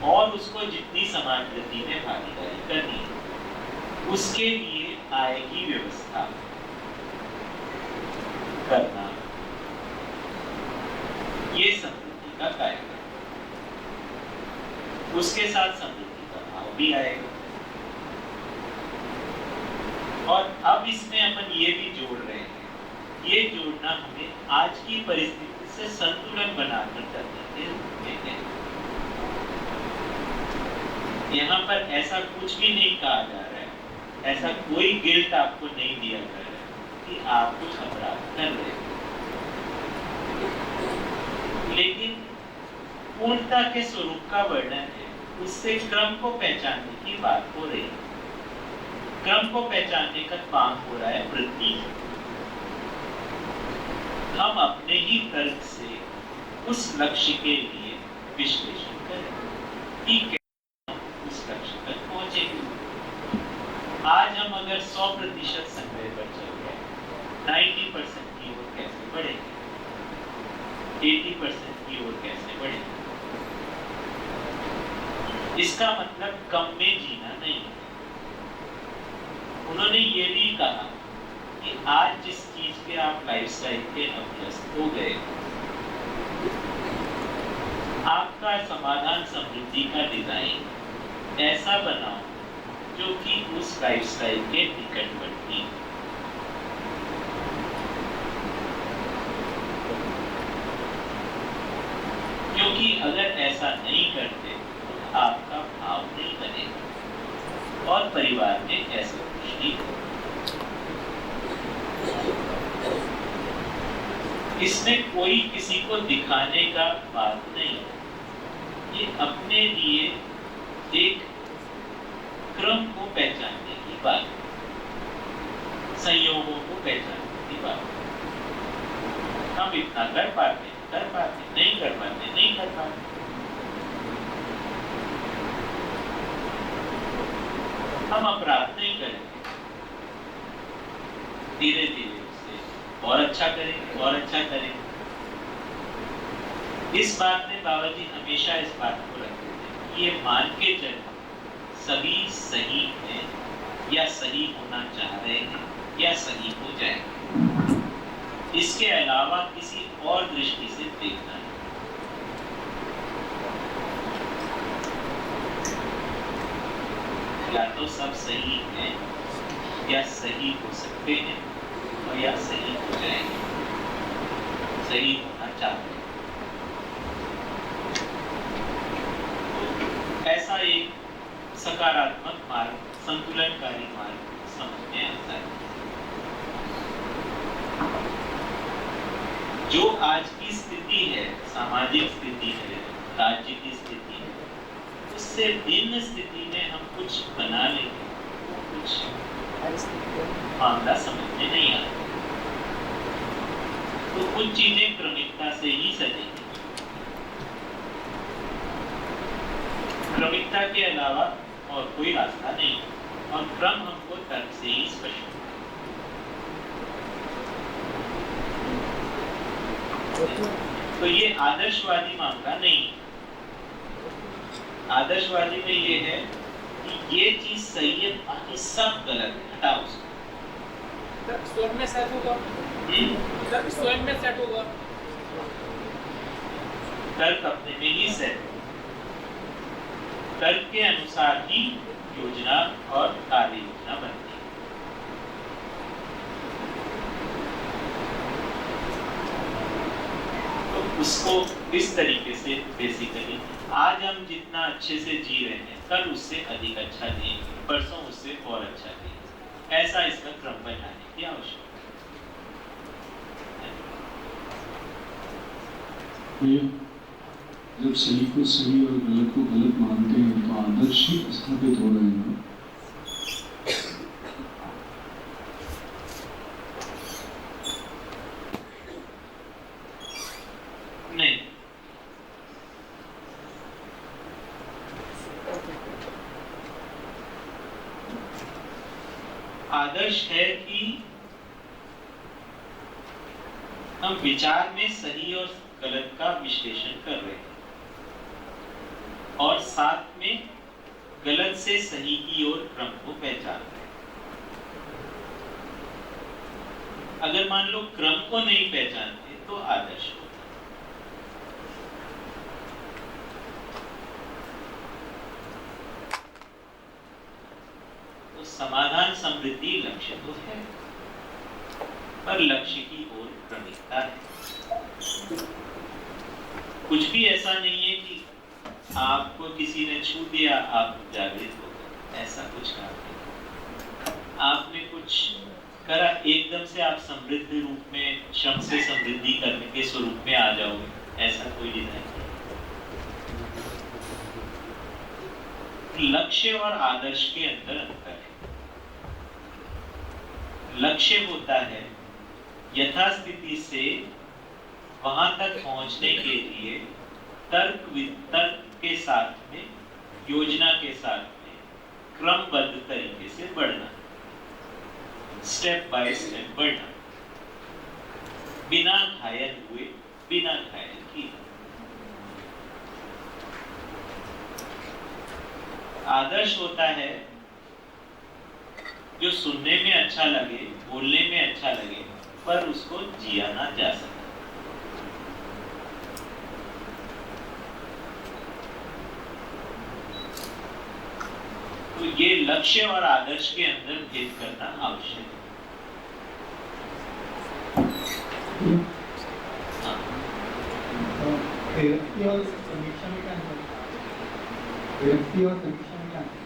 और उसको जितनी समाज वृद्धि में भागीदारी करनी है उसके लिए आय की व्यवस्था करना, ये समृद्धि का कार्य है। उसके साथ समृद्धि का भाव भी आएगा। और अब इसमें अपन ये भी जोड़ रहे हैं, ये जोड़ना हमें आज की परिस्थिति से संतुलन बनाकर करने के रूप में है। यहाँ पर ऐसा कुछ भी नहीं कहा जा रहा है, ऐसा कोई गिल्ट आपको नहीं दिया जा रहा है कि आप कुछ अपराध कर रहे हो, लेकिन पूर्णता के स्वरूप का वर्णन है, उससे क्रम को पहचानने की बात हो रही है। क्रम को पहचानने का काम हो रहा है वृद्धि। हम अपने ही तर्क से उस लक्ष्य के लिए विश्लेषण करें कि कैसे हम उस लक्ष्य तक पहुंचेंगे। आज हम अगर 100% संग्रह पर चल रहे हैं, 90% की ओर कैसे बढ़ेंगे, 80% की ओर कैसे बढ़ेंगे? इसका मतलब कम में जीना नहीं है। उन्होंने ये भी कहा कि आज जिस चीज के आप लाइफस्टाइल के अभ्यस्त हो गए, आपका समाधान समृद्धि का डिजाइन ऐसा बनाओ जो कि उस लाइफस्टाइल के निकटवर्ती हो। क्योंकि अगर ऐसा नहीं करते तो आपका भाव नहीं बनेगा और परिवार में ऐसा कुछ नहीं होगा। इसमें कोई किसी को दिखाने का बात नहीं है, ये अपने लिए एक क्रम को पहचानने की बात है, संयोगों को पहचानने की बात है। हम इतना कर पाते, नहीं कर पाते। हम अपराध नहीं करेंगे, धीरे धीरे उससे और अच्छा करेंगे। इस बात में बाबा जी हमेशा इस बात को रखते थे कि ये मान के चले सभी सही हैं या सही होना चाह रहे हैं या सही हो जाएंगे, इसके अलावा किसी और दृष्टि से देखना है। या तो सब सही हैं या सही हो सकते हैं और या सही हो जाएंगे, सही होना चाहते हैं। तो ऐसा एक सकारात्मक मार्ग, संतुलनकारी मार्ग समझ में आता है। जो आज की स्थिति है, सामाजिक स्थिति है, राज्य की स्थिति है, उससे भिन्न स्थिति में हम कुछ बना लेंगे, कुछ मामला समझ में नहीं आता। तो कुछ चीजें क्रमिकता से ही सजेंगी, क्रमिकता के अलावा और कोई रास्ता नहीं, और क्रम हमको तर्क से ही स्पष्ट। तो ये आदर्शवादी मामला नहीं। आदर्शवादी में ये है कि ये चीज सही है, बाकी सब गलत है, हटाओ उसको। स्वयं में सेट होगा, स्वयं में सेट होगा। तर्क अपने में ही सेट, तर्क के अनुसार ही योजना और कार्य योजना बनती है। उसको इस तरीके से बेसिकली आज हम जितना अच्छे से जी रहे हैं, कल उससे अधिक अच्छा जिएंगे, परसों उससे और अच्छा जिएंगे। ऐसा इसका क्रम बनाने की आवश्यकता है। जब सही को सही और गलत को गलत मानते हैं तो आदर्श ही स्थापित हो रहे हैं। आदर्श है कि हम विचार में सही और गलत का विश्लेषण कर रहे हैं और साथ में गलत से सही की ओर क्रम को पहचान रहे हैं। अगर मान लो क्रम को नहीं पहचानते तो आदर्श होता। तो समाधान समृद्धि लक्ष्य तो है, पर लक्ष्य की ओर क्रमिकता है। कुछ भी ऐसा नहीं है कि आपको किसी ने छू दिया आप जागृत हो गए, ऐसा कुछ नहीं। आपने कुछ करा, एकदम से आप समृद्ध रूप में, श्रम से समृद्धि करने के स्वरूप में आ जाओगे, ऐसा कोई नहीं। लक्ष्य और आदर्श के अंदर अंतर है। लक्ष्य होता है यथास्थिति से वहां तक पहुंचने के लिए तर्क वितर्क के साथ में, योजना के साथ में क्रमबद्ध तरीके से बढ़ना, स्टेप बाय स्टेप बढ़ना, बिना घायल हुए, बिना घायल किए। आदर्श होता है जो सुनने में अच्छा लगे, बोलने में अच्छा लगे, पर उसको जिया ना जा सके। तो ये लक्ष्य और आदर्श के अंदर भेद करना आवश्यक है। व्यक्ति और समीक्षा में क्या अंतर है? व्यक्ति और समीक्षा में क्या अंतर है?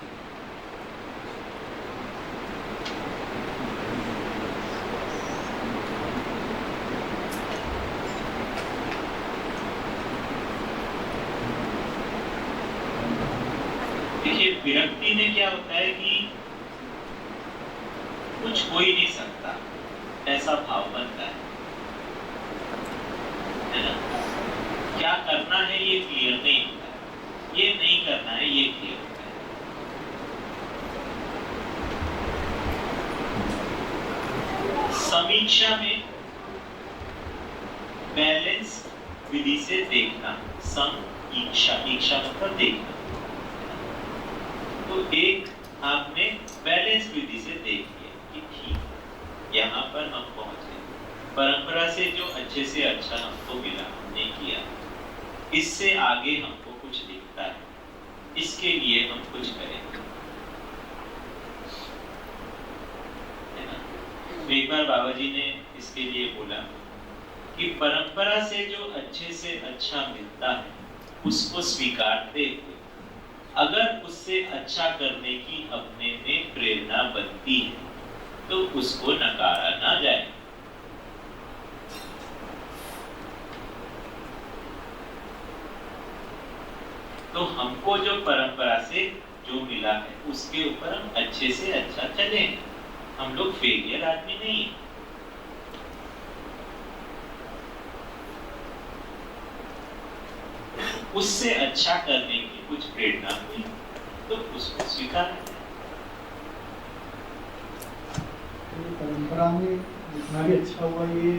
देखिए, विरक्ति में क्या होता है कि कुछ हो ही नहीं सकता, ऐसा भाव बनता है ना। क्या करना है ये क्लियर नहीं होता है, ये नहीं करना है ये क्लियर होता है। समीक्षा में बैलेंस विधि से देखना, समीक्षा, इच्छा मतलब देखना, तो एक आपने बैलेंस विधि से देख लिया कि ठीक, यहाँ पर हम पहुंचे, परंपरा से जो अच्छे से अच्छा हमको मिला हमने किया, इससे आगे हमको कुछ दिखता है, इसके लिए हम कुछ करेंगे, है ना। एक बार बाबा जी ने इसके लिए बोला कि परंपरा से जो अच्छे से अच्छा मिलता है उसको स्वीकारते हुए अगर उससे अच्छा करने की अपने में प्रेरणा बनती है तो उसको नकारा ना जाए। तो हमको जो परंपरा से जो मिला है उसके ऊपर हम अच्छे से अच्छा चलेंगे, हम लोग फेलियर आदमी नहीं है। उससे अच्छा करने की कुछ प्रेरणा हुई तो उसको स्वीकार करें। परंपरा में जितना भी अच्छा हुआ ये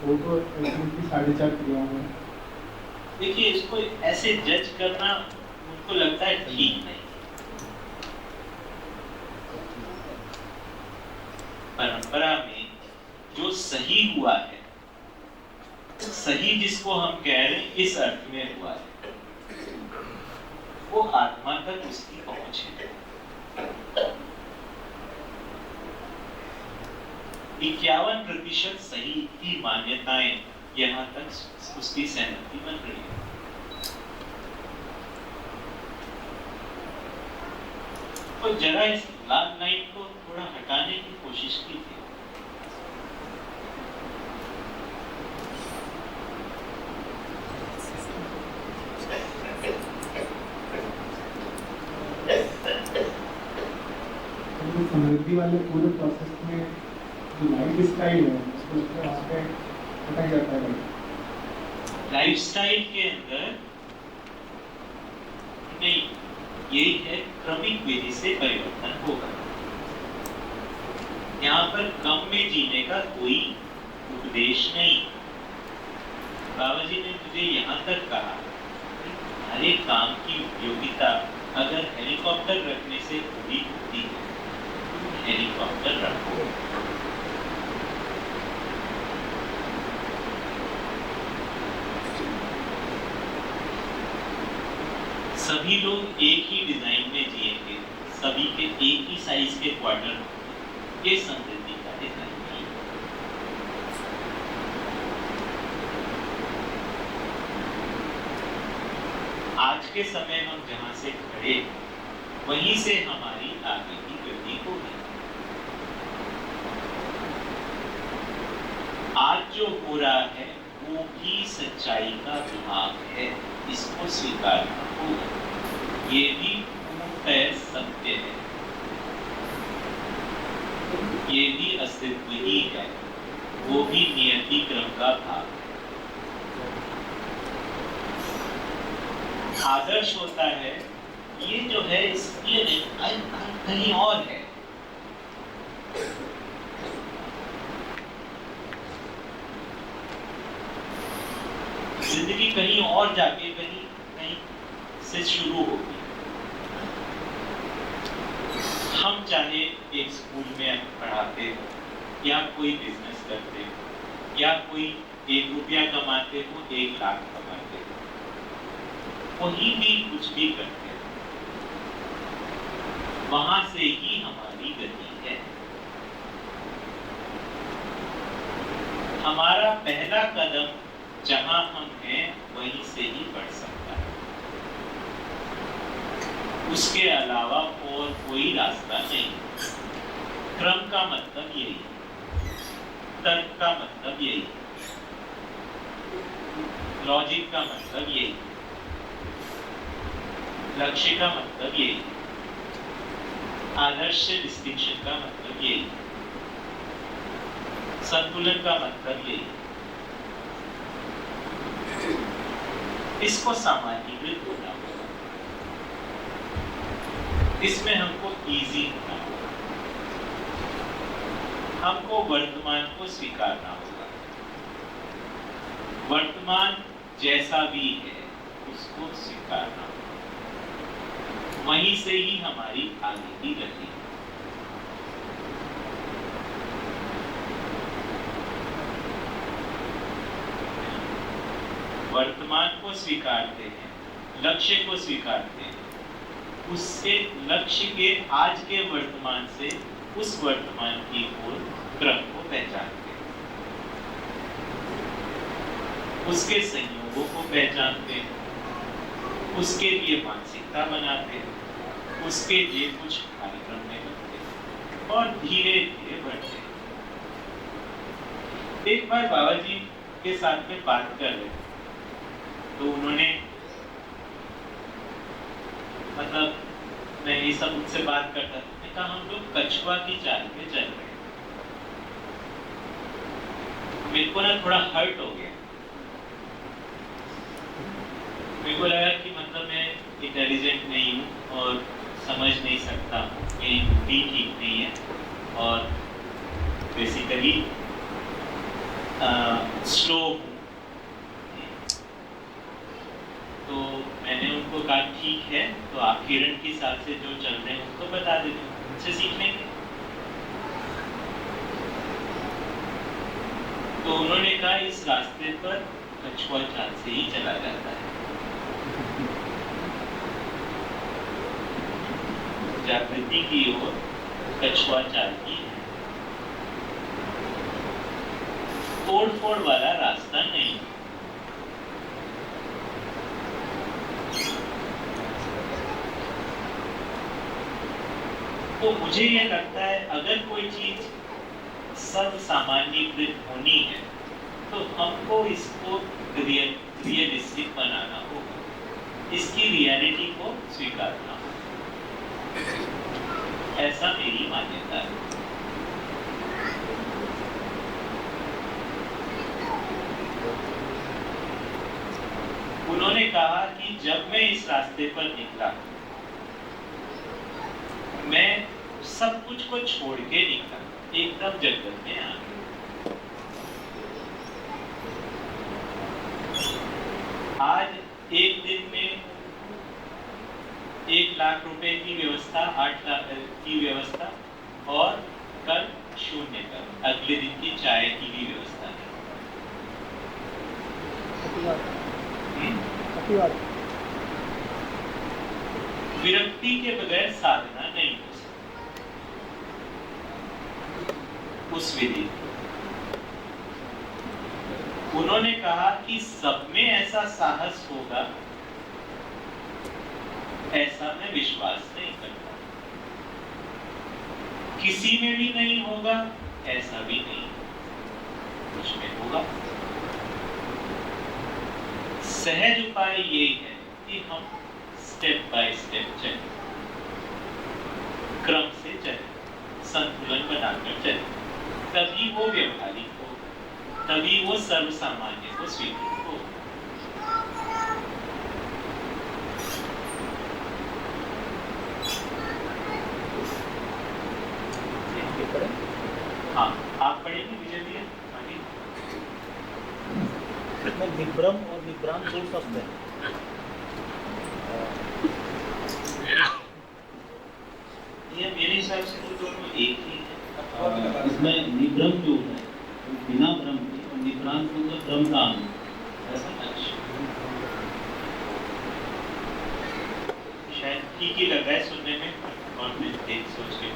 वो तो की 4.5 क्रियाओं में। देखिए, इसको ऐसे जज करना मुझको लगता है ठीक नहीं। परंपरा में जो सही हुआ है, सही जिसको हम कह रहे हैं इस अर्थ में हुआ है, वो आत्मा तक उसकी पहुंच है। 51% सही की मान्यताएं यहाँ तक उसकी सहमति बन रही है। तो जरा इस लाल लाइन को थोड़ा हटाने की कोशिश कीजिए। समृद्धि वाले पूरे प्रोसेस में जो लाइफ स्टाइल है उसको वहाँ पे हटाया जाता है। लाइफस्टाइल के अंदर नहीं, यही है क्रमिक विधि से परिवर्तन होगा। यहाँ पर कम में जीने का कोई उपदेश नहीं। बाबा जी ने मुझे यहाँ तक कहा हर एक काम की उपयोगिता अगर हेलीकॉप्टर रखने से पूरी होती है, हेलीकॉप्टर रखो। सभी लोग एक ही डिजाइन में जिएंगे, सभी के एक ही साइज के क्वार्टर होंगे, ये समृद्धि का डिजाइन नहीं। आज के समय हम जहां से खड़े वहीं से हमारी आगे की गति होगी। आज जो हो रहा है वो भी सच्चाई का भाग है, इसको स्वीकारना होगा। ये भी पूर्णतः सत्य है, ये भी अस्तित्व ही है, वो भी नियति क्रम का भाग है। आदर्श होता है ये जो है इसलिए कहीं और है। जिंदगी कहीं और जाके कहीं कहीं से शुरू होगी। हम चाहे एक स्कूल में पढ़ाते हो या कोई बिजनेस करते हो या कोई 1 रुपया कमाते हो 1 लाख कमाते हो, वही भी कुछ भी करते हो, वहां से ही हमारी गति है। हमारा पहला कदम जहां हम हैं वहीं से ही बढ़ सकता है, उसके अलावा और कोई रास्ता नहीं। क्रम का मतलब यही, तर्क का मतलब यही, लॉजिक का मतलब यही। लक्ष्य का मतलब यही है, आदर्श डिस्टिंक्शन का मतलब यही है, संतुलन का मतलब यही है। इसको सामान्यीकृत होना होगा, इसमें हमको इजी होना होगा, हमको वर्तमान को स्वीकारना होगा। वर्तमान जैसा भी है उसको स्वीकारना होगा, वहीं से ही हमारी आगे की गति है। वर्तमान को स्वीकारते हैं, लक्ष्य को स्वीकारते हैं, उससे लक्ष्य के आज के वर्तमान से उस वर्तमान की ओर क्रम को पहचानते हैं, उसके संयोगों को पहचानते हैं, उसके लिए मानसिकता बनाते हैं, उसके लिए कुछ कार्यक्रम में करते हैं और धीरे धीरे बढ़ते हैं। एक बार बाबा जी के साथ में बात कर रहे थे, तो उन्होंने मतलब मैं ये सब उनसे बात करता था, मैंने कहा हम लोग कछुआ की चाल पे चल रहे हैं। मेरे को ना थोड़ा हर्ट हो गया, मेरे को लगा कि मतलब मैं इंटेलिजेंट नहीं हूँ और समझ नहीं सकता, मेरी बुद्धि ठीक नहीं है और बेसिकली स्लो हूँ। तो मैंने उनको कहा ठीक है, तो आप किरण के साथ से जो चल रहे हैं उसको बता देते, उनसे सीख लेंगे। तो उन्होंने कहा इस रास्ते पर कछुआ चाल से ही चला जाता है। जागृति की ओर कछुआ चाल की है, तोड़ फोड़ वाला रास्ता नहीं। तो मुझे ये लगता है अगर कोई चीज सर्व सामान्यीकृत होनी है तो हमको इसको रियलिस्टिक बनाना होगा, इसकी रियलिटी को स्वीकारना होगा, ऐसा मेरी मान्यता है। उन्होंने कहा कि जब मैं इस रास्ते पर निकला, मैं सब कुछ को छोड़ के निकला, एकदम जंगल में आ गया। आज एक दिन में 1 लाख रुपए की व्यवस्था, 8 लाख की व्यवस्था और कल 0 कर, अगले दिन की चाय की भी व्यवस्था है। विरक्ति के बगैर साधना नहीं हो सकती। उस विधि उन्होंने कहा कि सब में ऐसा साहस होगा, ऐसा मैं विश्वास नहीं करता। किसी में भी नहीं होगा, ऐसा भी नहीं, कुछ में होगा। सहज उपाय यही है कि हम स्टेप बाय स्टेप चलें, क्रम से चलें, संतुलन बनाकर चलें, तभी वो व्यवहारिक हो, तभी वो सर्वसामान्य को स्वीकृत हो। हाँ, आप पढ़ेंगे विजय भैया? इसमें विभ्रम और विभ्रांत 2 शब्द हैं। ये मेरे हिसाब से तो दोनों एक ही है। इसमें निभ्रम जो है वो बिना भ्रम के, और निभ्रांत होगा भ्रम का अंग। ऐसा शायद ठीक ही लगा है सुनने में, और मैं देख सोच के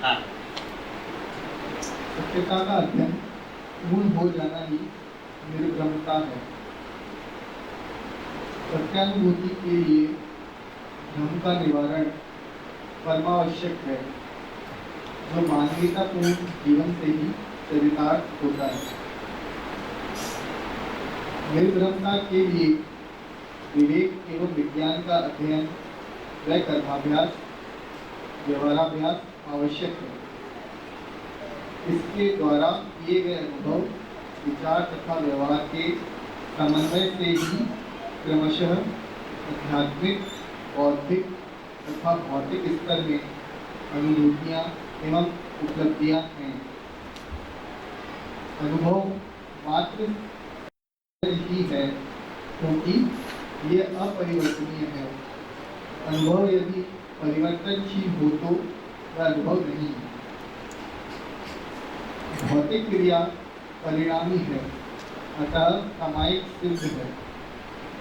हाँ। सत्यता का अध्ययन मूल हो जाना ही निर्भ्रमता है। सत्यानुभूति के लिए भ्रम का निवारण परमावश्यक है, जो मानवीयतापूर्ण जीवन से ही चरितार्थ होता है। निर्भरता के लिए विवेक एवं विज्ञान का अध्ययन व कर्माभ्यास व्यवहाराभ्यास आवश्यक है। इसके द्वारा किए गए अनुभव विचार तथा व्यवहार के समन्वय से ही क्रमशः आध्यात्मिक बौद्धिक तथा भौतिक स्तर में अनुभूतियाँ एवं उपलब्धियाँ हैं। अनुभव मात्र ही है क्योंकि ये अपरिवर्तनीय है। अनुभव यदि परिवर्तनशील हो तो वह अनुभव नहीं है। भौतिक क्रिया परिणामी है, अतः सामायिक सिद्ध है।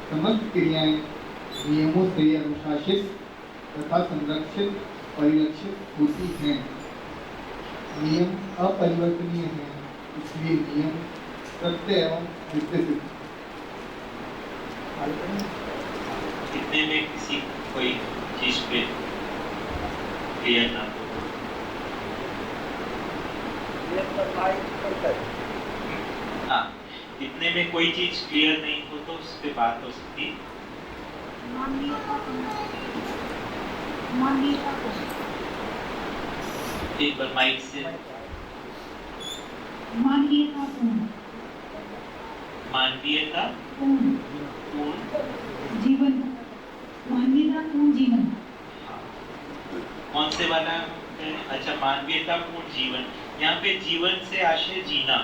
समस्त क्रियाएं नियमों से अनुशासित तथा संरक्षित परिलक्षित होती हैं। नियम अपरिवर्तनीय है, इसलिए नियम सत्य एवं नित्य सिद्ध। कितने में किसी कोई चीज पे क्लियर ना हो, हाँ, इतने में कोई चीज क्लियर नहीं हो तो उस पे बात हो सकती। एक बार माइक से मानवीयता पूर्ण जीवन, मानवीयता पूर्ण जीवन। कौन से वाला है? अच्छा, मानवीयता पूर्ण जीवन। यहाँ पे जीवन से आशय जीना,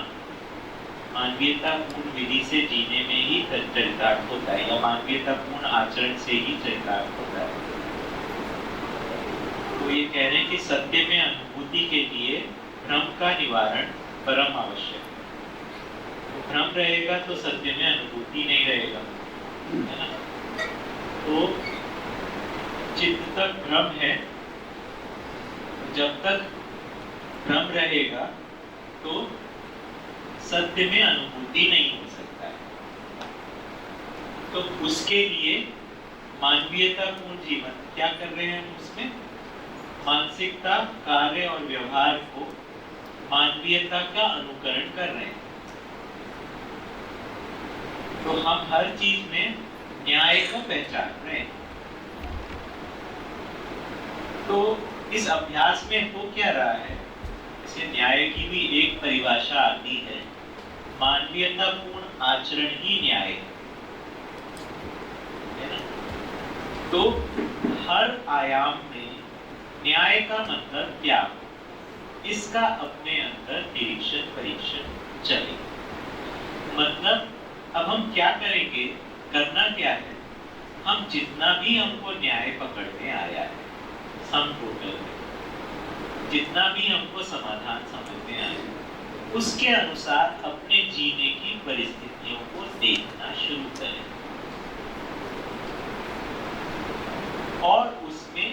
मानवीयता पूर्ण विधि से जीने में ही चरितार्थ होता है, या मानवीयता पूर्ण आचरण से ही चरितार्थ होता है। तो ये कह रहे हैं कि सत्य में अनुभूति के लिए भ्रम का निवारण परम आवश्यक है। तो भ्रम रहेगा तो सत्य में अनुभूति नहीं रहेगा, है ना? तो चित्त तक भ्रम है, जब तक भ्रम रहेगा तो सत्य में अनुभूति नहीं हो सकता है। तो उसके लिए मानवीयता पूर्ण जीवन क्या कर रहे हैं हम उसमें? मानसिकता, कार्य और व्यवहार को मानवीयता का अनुकरण कर रहे हैं। तो हम हर चीज में न्याय को पहचान रहे हैं। तो इस अभ्यास में हो क्या रहा है? इसे न्याय की भी एक परिभाषा आती है, मानवीयता पूर्ण आचरण ही न्याय है ना? तो हर आयाम में न्याय का मतलब क्या हो, इसका अपने अंदर निरीक्षण परीक्षण चले। मतलब अब हम क्या करेंगे, करना क्या है? हम जितना भी हमको न्याय पकड़ने आया है, सम टोटल में जितना भी हमको समाधान समझने आया है, उसके अनुसार अपने जीने की परिस्थितियों को देखना शुरू करें और उसमें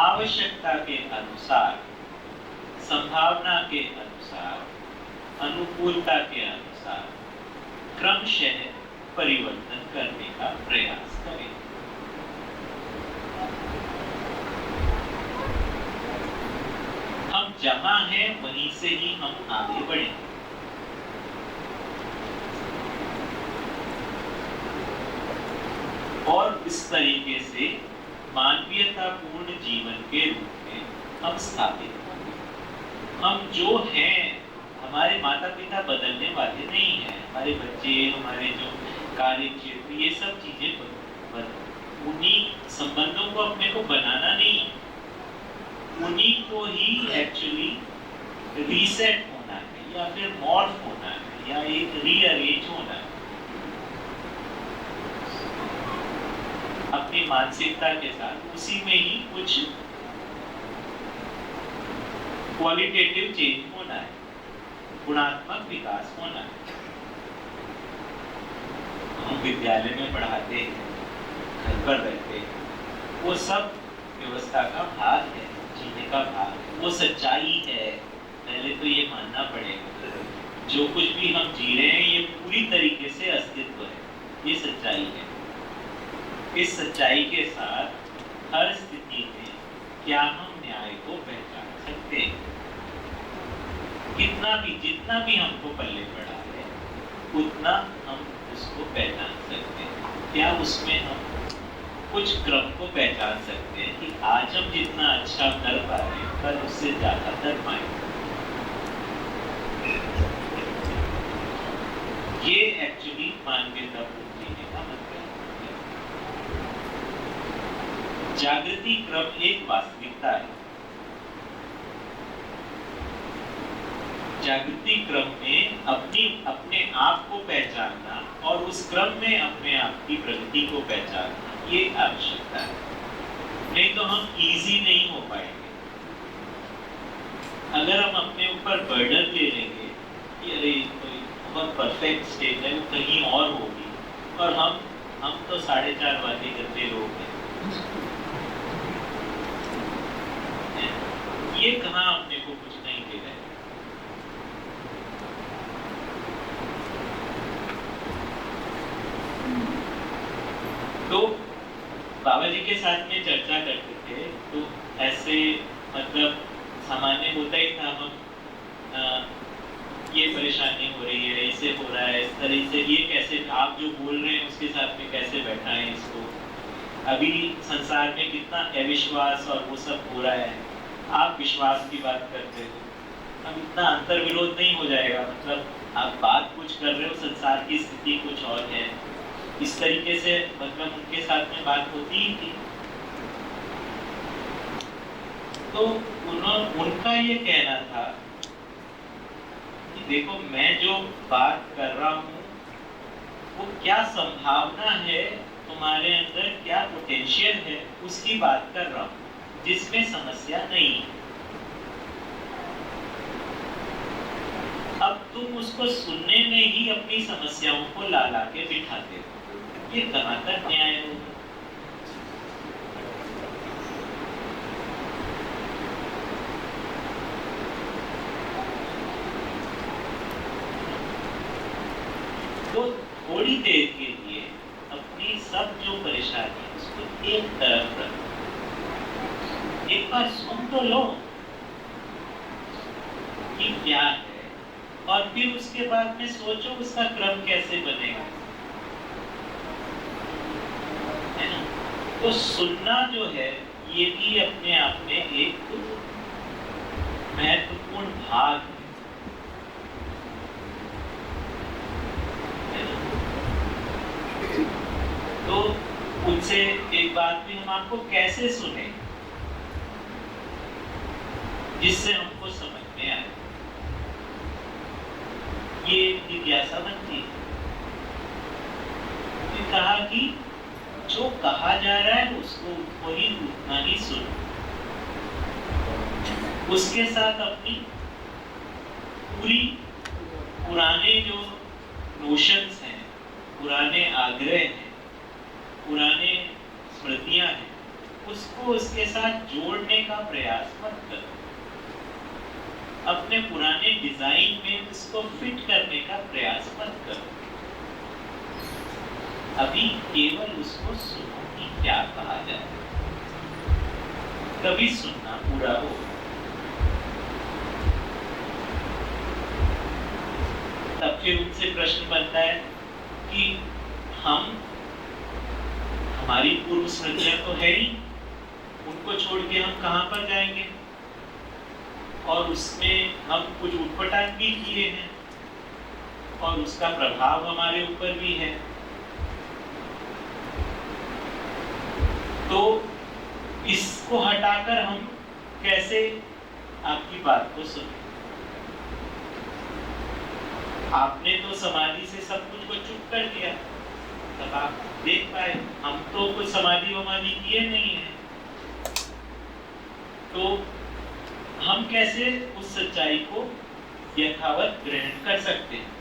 आवश्यकता के अनुसार, संभावना के अनुसार, अनुकूलता के अनुसार क्रमशः परिवर्तन करने का प्रयास करें। हम जहां हैं वहीं से ही हम आगे बढ़ें। और इस तरीके से मानवीयता पूर्ण जीवन के रूप में हम स्थापित होंगे। हम जो हैं, हमारे माता पिता बदलने वाले नहीं हैं, हमारे बच्चे, हमारे जो कार्य क्षेत्र, ये सब चीजें उन्हीं संबंधों को अपने को बनाना नहीं, उन्हीं को ही एक्चुअली रीसेट होना है, या फिर मॉर्फ होना है, या एक रीअरेंज होना है अपनी मानसिकता के साथ। उसी में ही कुछ क्वालिटेटिव चेंज होना है, गुणात्मक विकास होना है। हम विद्यालय में पढ़ाते हैं, घर पर रहते हैं, वो सब व्यवस्था का भाग है, जीने का भाग है, वो सच्चाई है। पहले तो ये मानना पड़ेगा, जो कुछ भी हम जी रहे हैं ये पूरी तरीके से अस्तित्व है, ये सच्चाई है। इस सच्चाई के साथ हर स्थिति में क्या हम न्याय को पहचान सकते हैं? कितना भी, जितना भी हमको पल्ले पड़ा है, उतना हम उसको पहचान क्या उसमें हम कुछ क्रम को पहचान सकते हैं कि आज हम जितना अच्छा कर पा रहे हैं कल उससे ज्यादा कर पाएंगे? ये एक्चुअली मानवीयता पूर्ण जीने का मतलब है। जागृति क्रम एक वास्तविकता है। जागृति क्रम में अपने आप को पहचानना और उस क्रम में अपने आप की प्रगति को पहचानना ये आवश्यकता है, नहीं तो हम इजी नहीं हो पाएंगे। अगर हम अपने ऊपर बर्डन ले लेंगे कि अरे कोई बहुत परफेक्ट स्टेट है वो कहीं और होगी और हम तो 4.5 बातें करते लोग हैं, ये कहाँ अपने को कुछ नहीं दे रहे। तो बाबा जी के साथ में चर्चा करते थे तो ऐसे मतलब सामान्य होता ही था, हम ये परेशानी हो रही है, ऐसे हो रहा है, इस तरह से ये कैसे आप जो बोल रहे हैं उसके साथ में कैसे बैठाएं इसको। अभी संसार में कितना अविश्वास और वो सब हो रहा है, आप विश्वास की बात करते हो, अब इतना अंतर विरोध नहीं हो जाएगा। मतलब आप बात कुछ कर रहे हो, संसार की स्थिति कुछ और है, इस तरीके से मतलब उनके साथ में बात होती ही थी। तो उनका ये कहना था कि देखो मैं जो बात कर रहा हूँ वो क्या संभावना है तुम्हारे अंदर, क्या पोटेंशियल है उसकी बात कर रहा हूँ, जिसमें समस्या नहीं है। अब तुम उसको सुनने में ही अपनी समस्याओं को ला के बिठाते हो, ये कहाँ तक न्याय होगा? तो थोड़ी देर के लिए अपनी सब जो परेशानी है उसको एक तरफ रखो, एक बार सुन तो लो कि क्या है, और फिर उसके बाद में सोचो उसका क्रम कैसे बनेगा, है ना? तो सुनना जो है ये भी अपने आप में एक महत्वपूर्ण भाग है ना? तो उनसे एक बात भी हम आपको कैसे सुने जिससे हमको समझ में आए, ये जिज्ञासा बनती है। कहा कि जो कहा जा रहा है उसको वही उतना ही सुनो, उसके साथ अपनी पूरी पुराने जो नोशंस हैं, पुराने आग्रह हैं, पुराने स्मृतियां हैं, उसको उसके साथ जोड़ने का प्रयास मत करो। अपने पुराने डिजाइन में उसको फिट करने का प्रयास मत करो। अभी केवल उसको सुनो कि क्या कहा जाए, तभी सुनना पूरा हो। तब फिर उनसे प्रश्न बनता है कि हमारी पूर्व स्मृतियां तो है ही, उनको छोड़ के हम कहां पर जाएंगे, और उसमें हम कुछ उटपटांग भी किए हैं और उसका प्रभाव हमारे ऊपर भी है। तो इसको हटाकर हम कैसे आपकी बात को सुने? आपने तो समाधि से सब कुछ को चुप कर दिया, तब आप देख पाए, हम तो कुछ समाधि वमाधि किए नहीं है, तो हम कैसे उस सच्चाई को यथावत ग्रहण कर सकते हैं?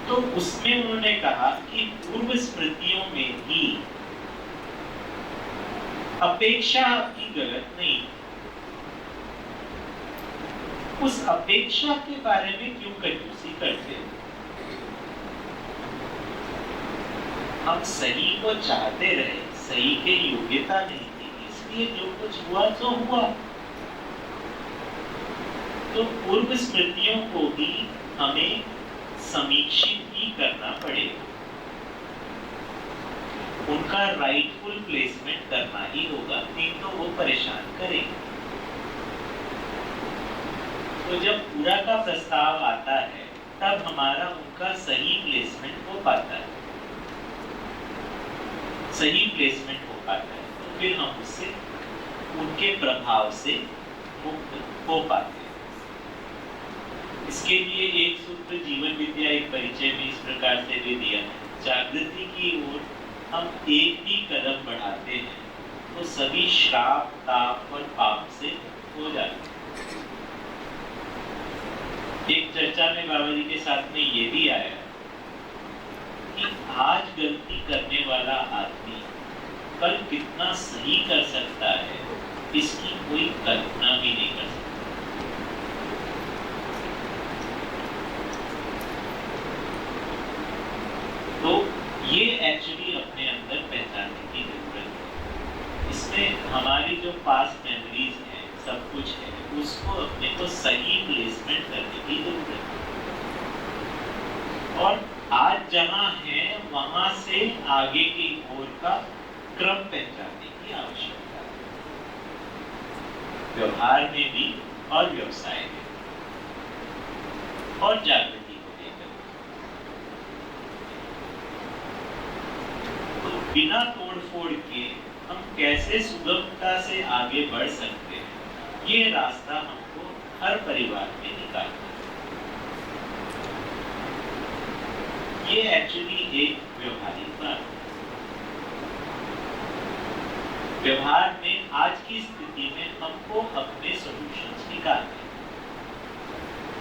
तो उसमें उन्होंने कहा कि पूर्व स्मृतियों में ही अपेक्षा आपकी गलत नहीं, उस अपेक्षा के बारे में क्यों कंजूसी करते हो? हम सही को चाहते रहे, सही के योग्यता नहीं थी, इसलिए जो कुछ हुआ तो हुआ। तो पूर्व स्मृतियों को भी हमें समीक्षित ही करना पड़ेगा। उनका राइटफुल प्लेसमेंट करना ही होगा, नहीं तो वो परेशान करेंगे। तो जब पूरा का प्रस्ताव आता है तब हमारा उनका सही प्लेसमेंट हो पाता है, सही प्लेसमेंट हो पाता है, तो फिर हम उससे उनके प्रभाव से मुक्त हो पाते हैं। इसके लिए एक सूत्र जीवन विद्या एक परिचय में इस प्रकार से भी दिया है, जागृति की ओर हम एक भी कदम बढ़ाते हैं तो सभी श्राप, ताप और पाप से हो जाते हैं। एक चर्चा में बाबा जी के साथ में ये भी आया कि आज गलती करने वाला आदमी कल कितना सही कर सकता है, इसकी कोई कल्पना भी नहीं कर सकता। तो ये एक्चुअली अपने अंदर पहचानने की जरूरत है। इसमें हमारी जो पास्ट मेमोरीज है, सब कुछ है, उसको अपने को सही प्लेसमेंट करने की जरूरत है और आज जहां है वहां से आगे की ओर का क्रम पहचानने की आवश्यकता है, व्यवहार में भी और व्यवसाय में और जागृति को लेकर। तो बिना तोड़फोड़ के हम कैसे सुगमता से आगे बढ़ सकते हैं, ये रास्ता हमको हर परिवार में निकालना है। ये एक्चुअली एक व्यवहारिक बात है। व्यवहार में आज की स्थिति में हमको अपने सॉल्यूशंस निकालने हैं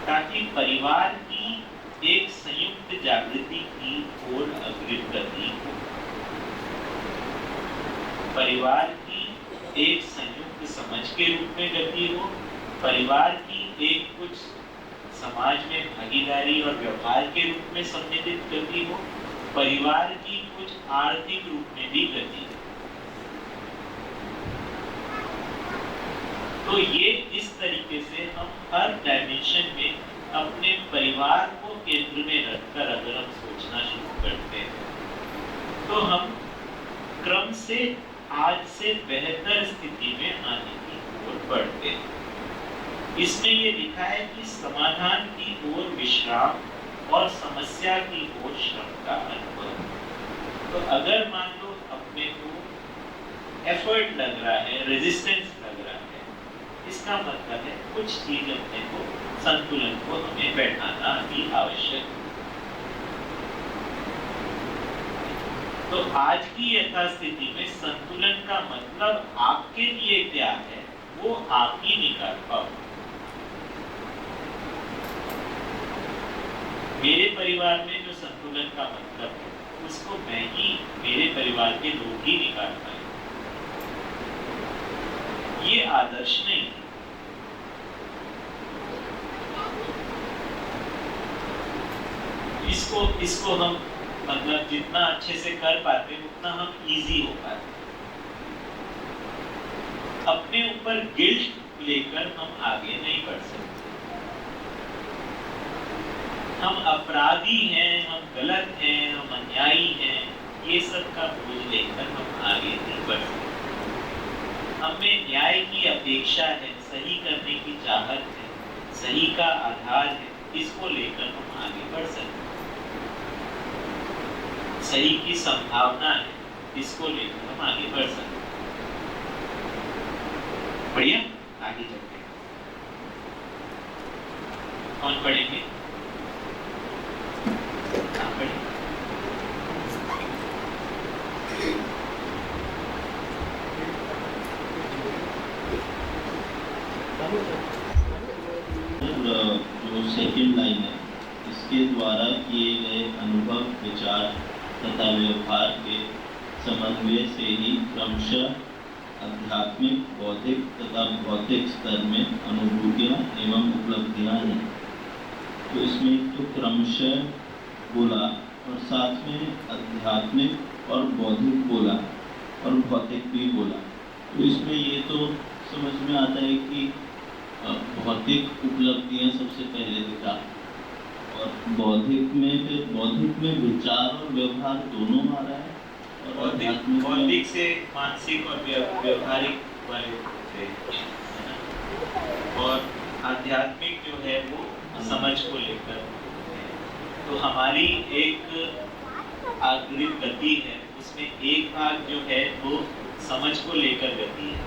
ताकि परिवार की एक संयुक्त जागृति की ओर अग्रगति हो, परिवार की एक संयुक्त समझ के रूप में गति हो, परिवार की एक कुछ समाज में भागीदारी और व्यवहार के रूप में सम्मिलित गति हो, परिवार की कुछ आर्थिक रूप में भी गति हो। तो ये इस तरीके से हम हर डायमेंशन में अपने परिवार को केंद्र में रखकर अगर हम सोचना शुरू करते हैं तो हम क्रम से आज से बेहतर स्थिति में आने की ओर बढ़ते हैं। इसमें ये लिखा है कि समाधान की ओर विश्राम और समस्या की ओर श्रम का अनुभव। तो अगर मान लो अपने को एफर्ट लग रहा है, रेजिस्टेंस लग रहा है, इसका मतलब है कुछ चीज अपने को, संतुलन को हमें बैठाना भी आवश्यक है। तो आज की यथास्थिति में संतुलन का मतलब आपके लिए क्या है वो आप ही निकाल पाओ। मेरे परिवार में जो संतुलन का मतलब है उसको मैं ही, मेरे परिवार के लोग ही निकाल पाए। ये आदर्श नहीं है। इसको हम मतलब जितना अच्छे से कर पाते उतना हम इजी हो पाते। अपने ऊपर गिल्ट लेकर हम आगे नहीं बढ़ सकते। हम अपराधी हैं, हम गलत हैं, हम अन्यायी हैं, ये सब का बोझ लेकर हम आगे नहीं बढ़ सकते। हमें न्याय की अपेक्षा है, सही करने की चाहत है, सही का आधार है, इसको लेकर हम आगे बढ़ सकते हैं। सही की संभावना है, इसको लेकर हम आगे बढ़ सकते हैं। बढ़िया, आगे चलते हैं। कौन पढ़ेंगे? आप पढ़ेंगे? जो सेकंड लाइन है, इसके द्वारा किए गए अनुभव, विचार तथा व्यवहार के समन्वय से ही क्रमशः आध्यात्मिक, बौद्धिक तथा भौतिक स्तर में अनुभूतियाँ एवं उपलब्धियाँ हैं। तो इसमें तो क्रमशः बोला और साथ में आध्यात्मिक और बौद्धिक बोला और भौतिक भी बोला। तो इसमें ये तो समझ में आता है कि भौतिक उपलब्धियाँ सबसे पहले दिखा और बौद्धिक में विचार और व्यवहार दोनों आ रहा है बौद्धिक से मानसिक और व्यवहारिक वाले से, और आध्यात्मिक जो है वो समझ को लेकर है। तो हमारी एक आग्रित गति है, उसमें एक भाग जो है वो समझ को लेकर गति है,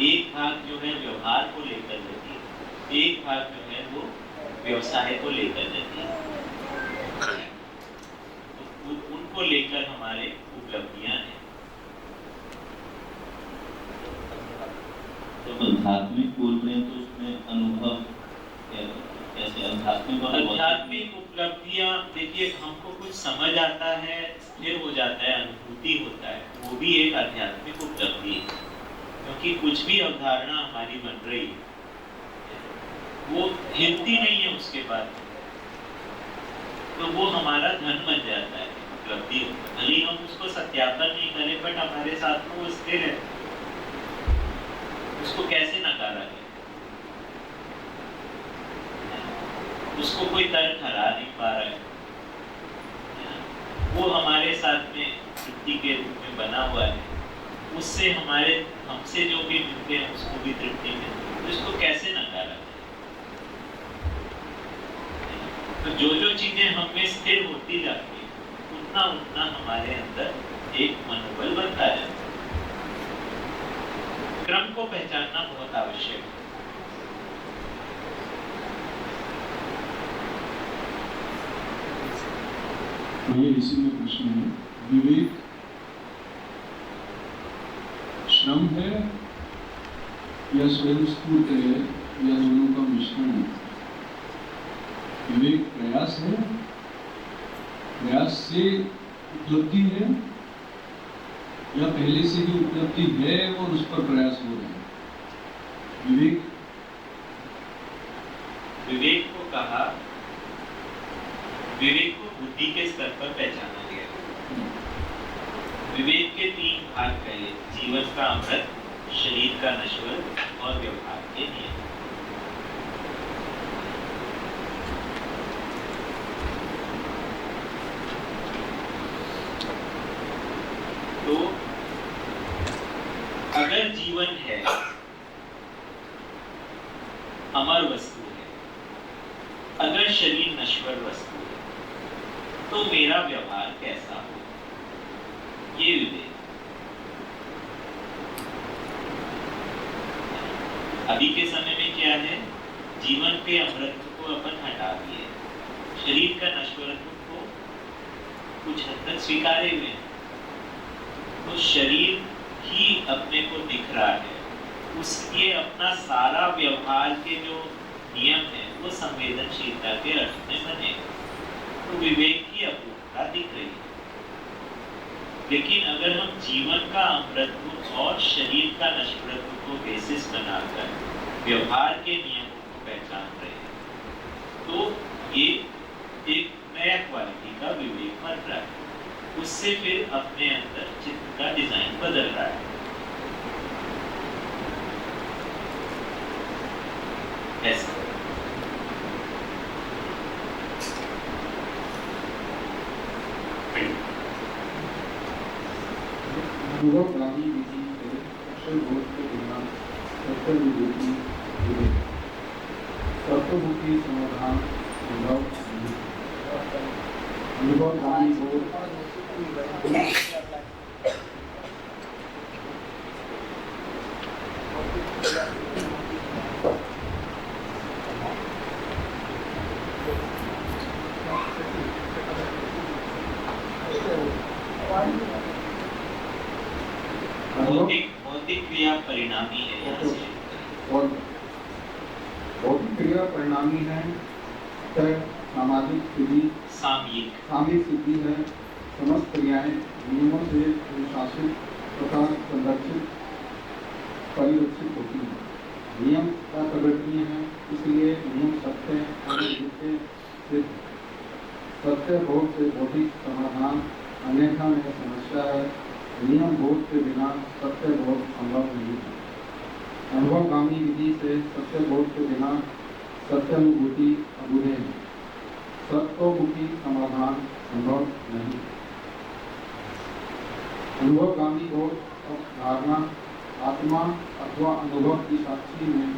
एक भाग जो है व्यवहार को लेकर गति है, एक भाग जो है वो व्यवसाय को लेकर गति है। तो उनको लेकर हमारे उपलब्धियां हैं। तो आध्यात्मिक बोल रहे हैं तो उसमें अनुभव कैसे आध्यात्मिक उपलब्धियां, देखिए हमको कुछ समझ आता है, स्थिर हो जाता है, अनुभूति होता है, वो भी एक आध्यात्मिक उपलब्धि है। क्योंकि कुछ भी अवधारणा हमारी बन रही है वो हिलती नहीं है उसके बाद, तो वो हमारा धन बन जाता है, उपलब्धि होता है। भले हम उसको सत्यापन नहीं करें बट हमारे साथ में वो स्थिर है, उसको कैसे नकारा जाए, उसको कोई तर्क हरा नहीं पा रहा है, वो हमारे साथ में तृप्ति के रूप में बना हुआ है, उससे हमसे जो भी मिलते हैं उसको भी तृप्ति मिलती है, तो इसको कैसे नकारा जाए। तो जो चीजें हमें स्थिर होती जाती है उतना उतना हमारे अंदर एक मनोबल बनता है। क्रम को पहचानना बहुत आवश्यक है। इसी में प्रश्न है, विवेक श्रम है या स्वयं स्फूर्त है या दोनों का मिश्रण है? विवेक प्रयास है, प्रयास से उपलब्धि है, या पहले से ही उपलब्धि है और उस पर प्रयास हो रहा है? विवेक को कहा, विवेक को बुद्धि के स्तर पर पहचाना गया। विवेक के 3 भाग कहे, जीवन का अमृत, शरीर का नश्वर और व्यवहार के नियम। तो अगर जीवन है, अमर वस्तु है, अगर शरीर नश्वर वस्तु है, तो मेरा व्यवहार कैसा हो, ये विवेक। अभी के समय में क्या है, जीवन के अमृत को अपन हटा दिए, शरीर का नश्वरत्व को कुछ हद तक स्वीकारे हुए हैं, तो शरीर ही अपने को दिख रहा है, उसके अपना सारा व्यवहार के जो नियम है वो संवेदनशीलता के अर्थ में बने, तो विवेक की अपूर्णता दिख रही है। लेकिन अगर हम जीवन का अमृतत्व और शरीर का नश्वरत्व को बेसिस बनाकर व्यवहार के नियमों को पहचान रहे हैं, तो ये एक नया क्वालिटी का विवेक बन रहा है, उससे फिर अपने अंदर चित्त का डिजाइन बदल रहा है। ऐसा अनुभवगामी विधि से अक्षर बोध के बिना सत्यानुभूति विवेक, सत्वमुखी समाधान संभव नहीं। अनुभवगामी बोध भौतिक क्रिया परिणामी है, यहाँ से और भौतिक क्रिया परिणामी है, सामाजिक सिद्धि सामयिक सिद्धि है। समस्त क्रियाएं नियमों से अनुशासित तथा संरक्षित परिरक्षित होती हैं। नियम अप्रगटनीय है, इसलिए नियम सत्य से सिद्ध। सत्य बोध से बौद्धिक समाधान अन्यथा में समस्या है। नियम बोध के बिना सत्य बोध संभव नहीं है। अनुभवगामी विधि से सत्य बोध के बिना सत्यानुभूति अधूरे है। सत्वमुखी समाधान संभव नहीं। अनुभवगामी बोध और धारणा आत्मा अथवा अनुभव की साक्षी में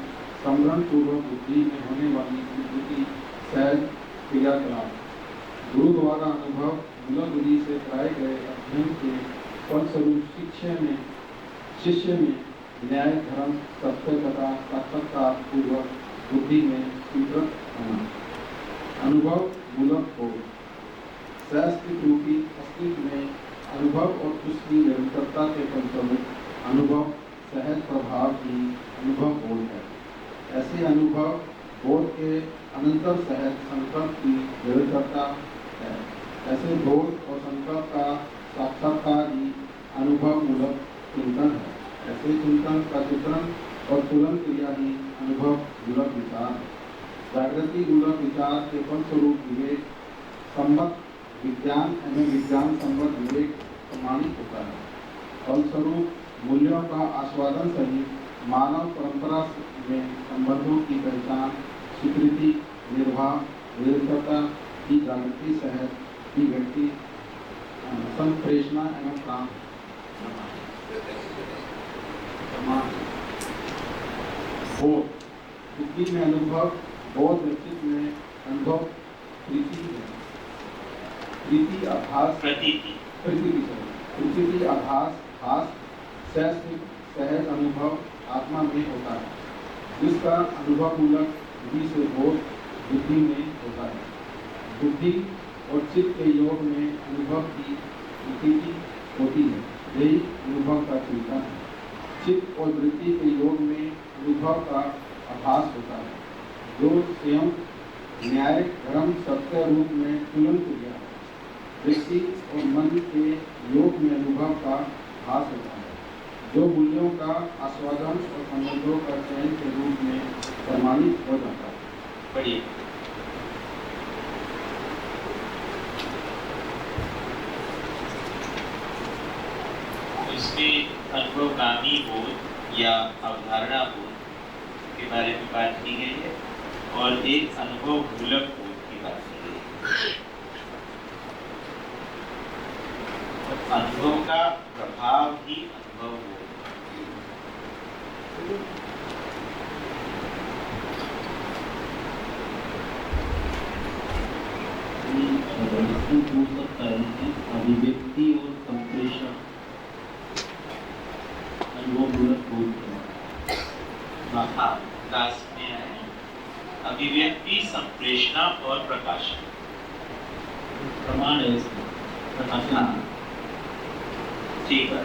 समरण पूर्वक बुद्धि में होने वाली स्वीकृति सहज क्रियाकलाप गुरु द्वारा अनुभव मूल विधि से कराए गए अध्ययन के फलस्वरूप शिष्य में न्याय धर्म सत्य तथा साक्षात्कार पूर्वक बुद्धि में स्वीकृत होना अनुभव मूलक हो शास्त्रिक रूपी अस्तित्व में अनुभव और उसकी निरंतरता के फलस्वरूप अनुभव सहज प्रभाव की अनुभव बोध है। ऐसे अनुभव बोध के अनंतर सहज संकल्प की निरंतरता है। ऐसे बोध और संकल्प का साक्षात्कार ही अनुभव मूलक चिंतन है। ऐसे चिंतन का चित्रण और तुलन क्रिया ही अनुभव मूलक विचार है। जागृति मूलक विचार के फलस्वरूप विवेक सम्मत विज्ञान एवं विज्ञान सम्मत विवेक प्रमाणित होता है। फलस्वरूप मूल्यों का आस्वादन सहित मानव परंपरा में संबंधों की पहचान स्वीकृति निर्वाह निरंतरता की जागृति सहज की व्यक्ति संप्रेषणा एवं बोध बुद्धि में अनुभव बोध व्यक्तित्व में अनुभव प्रीति है। प्रीति आभास प्रतीति आभास भास सहज अनुभव आत्मा में होता है जिसका अनुभव मूलक विधि से बोध बुद्धि में होता है। बुद्धि और चित्त के योग में अनुभव की प्रतीति होती है। यही अनुभव का चिंतन है। चित्त और वृत्ति के योग में अनुभव का आभास होता है जो स्वयं न्याय धर्म सत्य रूप में तुलन क्रिया है। व्यक्ति और मन के योग में अनुभव का भास होता है जो मूल्यों का आस्वादन और संबंधों का चयन के रूप में प्रमाणित हो जाता है। बढ़िए। इसमें अनुभवगामी बोध या अवधारणा बोध के बारे में बात की गई है और एक अनुभव मूलक बोध की बात की गई है। अनुभव का प्रभाव ही अनुभव बोध हो सकता है अभिव्यक्ति और संप्रेषण अनुभव मूलक बोध लास्ट में आए अभिव्यक्ति संप्रेषणा और प्रकाशन प्रमाण है इसमें प्रकाशन। ठीक है,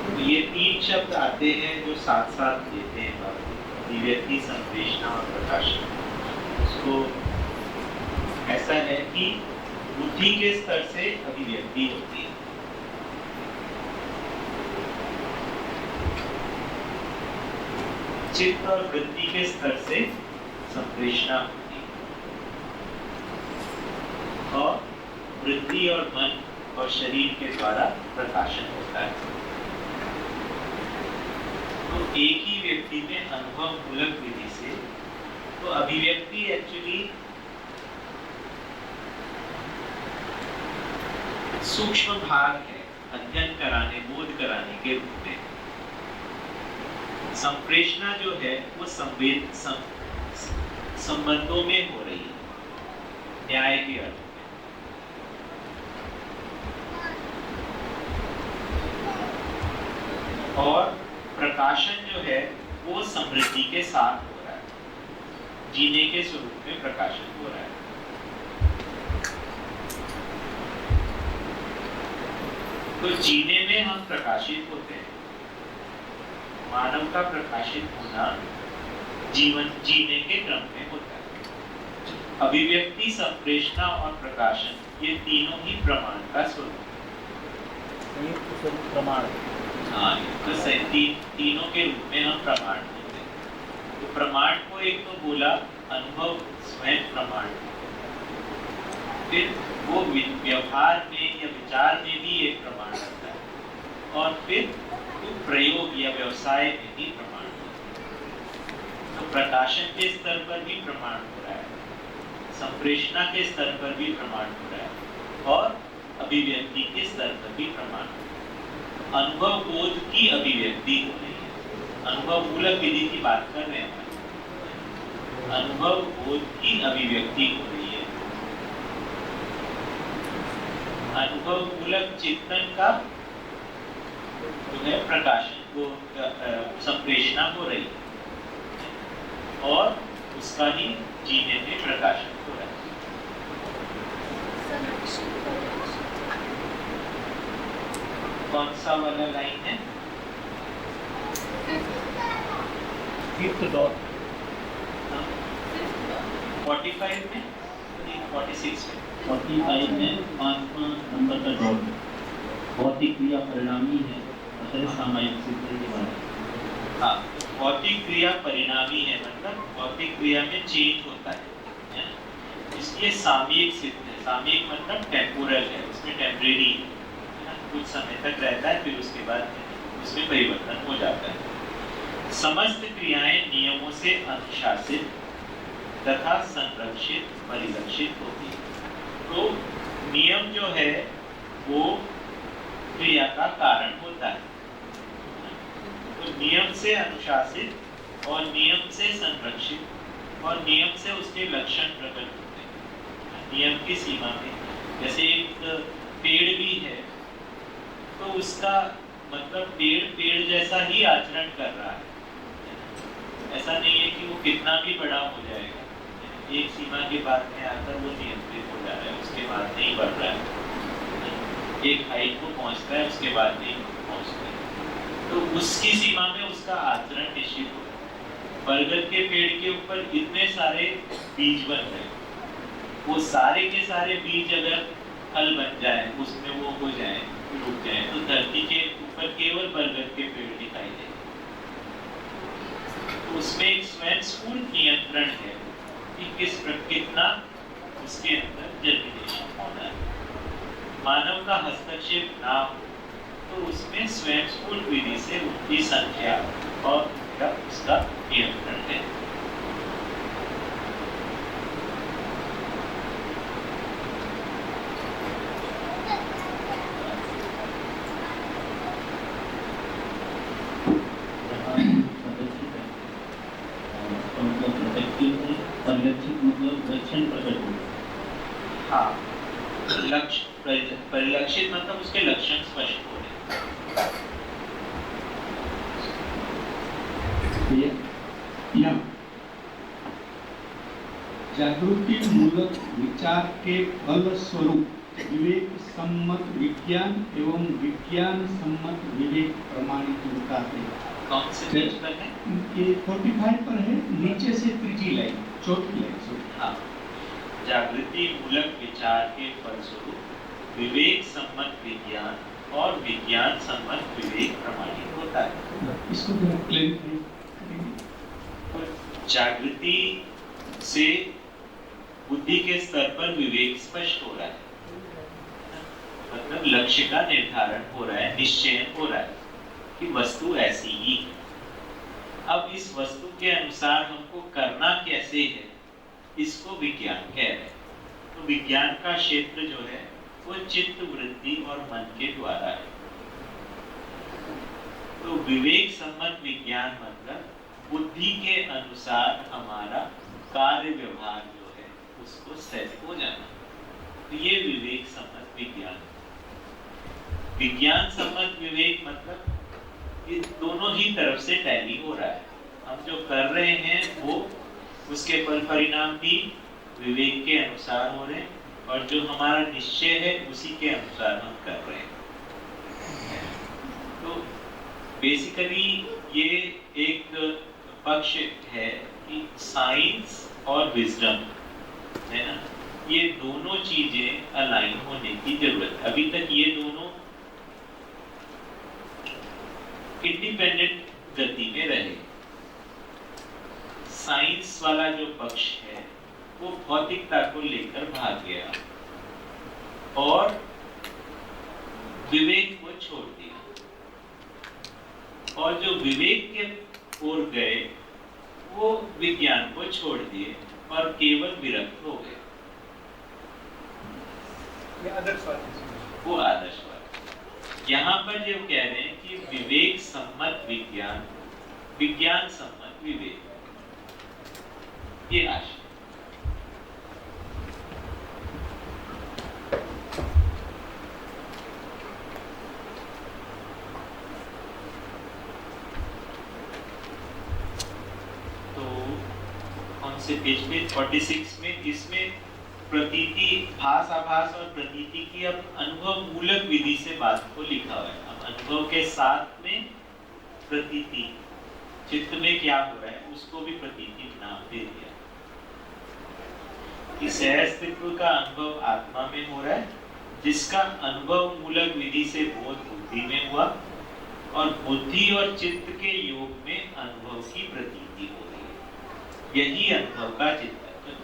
तो ये तीन शब्द आते हैं जो साथ साथ देते हैं अभिव्यक्ति संप्रेषणा और प्रकाशन। उसको ऐसा है कि बुद्धि के स्तर से अभिव्यक्ति होती है, चित्त और वृत्ति के स्तर से संप्रेषणा होती है और वृत्ति और मन और शरीर के द्वारा प्रकाशन होता है। तो एक ही व्यक्ति में अनुभव मूलक विधि से तो अभिव्यक्ति एक्चुअली सूक्ष्म भाग है अध्ययन कराने बोध कराने के रूप में। संप्रेषणा जो है वो संबंधों में हो रही है न्याय के अर्थ में। और प्रकाशन जो है वो समृद्धि के साथ हो रहा है, जीने के स्वरूप में प्रकाशन हो रहा है। तो जीने में हम प्रकाशित होते हैं। मानव का प्रकाशित होना जीवन जीने के क्रम में होता है। अभिव्यक्ति संप्रेषणा और प्रकाशन ये तीनों ही प्रमाण का स्वरूप संयुक्त प्रमाण। हाँ, तो तीनों के रूप में हम प्रमाण होते हैं। तो प्रमाण को एक तो बोला अनुभव स्वयं प्रमाण, फिर वो व्यवहार में या विचार में भी एक प्रमाण रहता है और फिर तो प्रयोग या व्यवसाय में भी प्रमाण होता है। तो प्रकाशन के स्तर पर भी प्रमाण हो रहा है, संप्रेषणा के स्तर पर भी प्रमाण हो रहा है और अभिव्यक्ति के स्तर पर भी प्रमाण है। अनुभव बोध की अभिव्यक्ति हो रही है, अनुभव मूलक विधि की बात कर रहे हैं, अनुभव बोध की अभिव्यक्ति हो रही है, अनुभव मूलक चिंतन का जो है प्रकाशन को संप्रेषणा हो रही है और उसका ही जीने में प्रकाशन हो रहा है। कौन सा वाला लाइन है? फिफ्थ डॉट 45 में, 46 में, 45 में 5वां नंबर का डॉट भौतिक क्रिया परिणामी है, सामायिक सिद्ध के बारे में। हाँ, भौतिक क्रिया परिणामी है, मतलब भौतिक क्रिया में चेंज होता है, इसलिए सामयिक सिद्ध है। सामयिक मतलब टेम्पोरल है, उसमें टेम्परेरी है, कुछ समय तक रहता है, फिर उसके बाद उसमें परिवर्तन हो जाता है। समस्त क्रियाएं नियमों से अनुशासित तथा संरक्षित परिलक्षित होती है। तो नियम जो है वो क्रिया का कारण होता है। तो नियम से अनुशासित और नियम से संरक्षित और नियम से उसके लक्षण प्रकट होते हैं। नियम की सीमा में, जैसे एक पेड़ भी है तो उसका मतलब पेड़ जैसा ही आचरण कर रहा है, ऐसा नहीं है कि वो कितना भी बड़ा हो जाएगा, एक सीमा के बाद में आकर वो नियंत्रित हो जा रहा है, उसके बाद नहीं बढ़ रहा है, एक हाइट को पहुंचता है उसके बाद नहीं पहुंचता है, तो उसकी सीमा में उसका आचरण निश्चित हो। बरगद के पेड़ के ऊपर इतने सारे बीज बन रहे, वो सारे के सारे बीज अगर फल बन जाए, उसमें वो हो जाए, रुक जाए, तो धरती के ऊपर केवल बरगद के पेड़ दिखाई देंगे। तो उसमें एक स्वयं स्फूर्त नियंत्रण है कि कितना उसके अंदर जर्मिनेशन होना है। मानव का हस्तक्षेप ना हो तो उसमें स्वयं स्फूर्त विधि से उनकी संख्या और उसका नियंत्रण है। परिलक्षित मतलब लक्षण प्रकट हो। हाँ, परिलक्षित मतलब उसके लक्षण स्पष्ट हो रहे। यह जागृति मूलक विचार के फल स्वरूप विवेक सम्मत विज्ञान एवं विज्ञान सम्मत विवेक प्रमाणित होता है। कौन से पेज पर है? ये 45 पर है, नीचे से तीसरी लाइन, चौथी लाइन। हाँ, जागृति मूलक विचार के फलस्वरूप विवेक सम्मत विज्ञान और विज्ञान सम्मत विवेक प्रमाणित होता है। इसको थोड़ा क्लियर जागृति से बुद्धि के स्तर पर विवेक स्पष्ट हो रहा है, मतलब लक्ष्य का निर्धारण हो रहा है, निश्चय हो रहा है कि वस्तु ऐसी ही है। अब इस वस्तु के अनुसार हमको करना कैसे है, इसको विज्ञान कह रहे हैं। तो विज्ञान का क्षेत्र जो है वो चित्त, वृत्ति और मन के द्वारा है। तो विवेक सम्मत विज्ञान मतलब बुद्धि के अनुसार हमारा कार्य व्यवहार जो है उसको सेट हो जाना, तो ये विवेक सम्मत विज्ञान। विज्ञान सम्मत विवेक मतलब ये दोनों ही तरफ से टैली हो रहा है। हम जो कर रहे हैं वो उसके परिणाम भी विवेक के अनुसार हो रहे हैं और जो हमारा निश्चय है उसी के अनुसार हम कर रहे हैं। तो बेसिकली ये एक पक्ष है कि साइंस और विजडम है ना, ये दोनों चीजें अलाइन होने की जरूरत है। अभी तक ये दोनों इंडिपेंडेंट गति में रहे। साइंस वाला जो पक्ष है वो भौतिकता को लेकर भाग गया और विवेक को छोड़ दिया, और जो विवेक के ओर गए वो विज्ञान को छोड़ दिए और केवल विरक्त हो गए। ये आदर्शवाद वो आदर्शवाद। यहाँ पर जो कह रहे हैं कि विवेक सम्मत विज्ञान, विज्ञान सम्मत विवेक, ये आशय। से पेज पे 46 में इसमें प्रतीति, भास, आभास और प्रतीति की अब अनुभव मूलक विधि से बात को लिखा हुआ है। अब अनुभव के साथ में प्रतीति, चित्त में क्या हो रहा है उसको भी प्रतीति नाम दे दिया। कि सहअस्तित्व का अनुभव आत्मा में हो रहा है, जिसका अनुभव मूलक विधि से बोध बुद्धि में हुआ, और बुद्धि और चित्त के योग में अनुभव की प्रतीति हो रही है। यही अनुभव का चित्त है।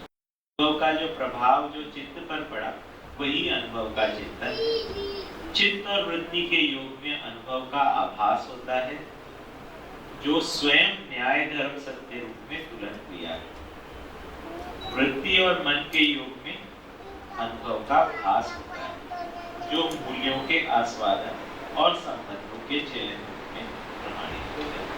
अनुभव का जो प्रभाव जो चित्त पर पड़ा वही अनुभव का चिंतन। चित्त और वृत्ति के योग में अनुभव का आभास होता है, जो स्वयं न्याय धर्म सत्य रूप में तुलन क्रिया है। वृत्ति और मन के योग में अनुभव का भास होता है, जो मूल्यों के आस्वादन और संबंधों के चयन में प्रमाणित हो जाता है।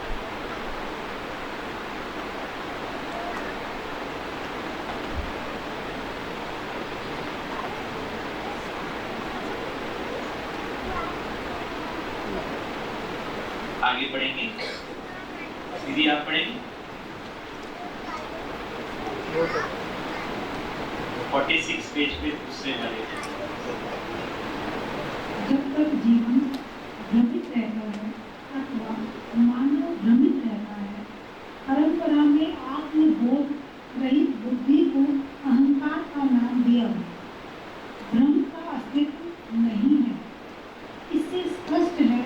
आगे पढ़ेंगे, दीदी आप पढ़ेंगे 46 पेज पे दूसरे वाले। जब तक जीवन भ्रमित रहता है अथवा मानव भ्रमित रहता है, परंपरा में आत्मबोध रहित बुद्धि को अहंकार का नाम दिया है। भ्रम का अस्तित्व नहीं है। इससे स्पष्ट है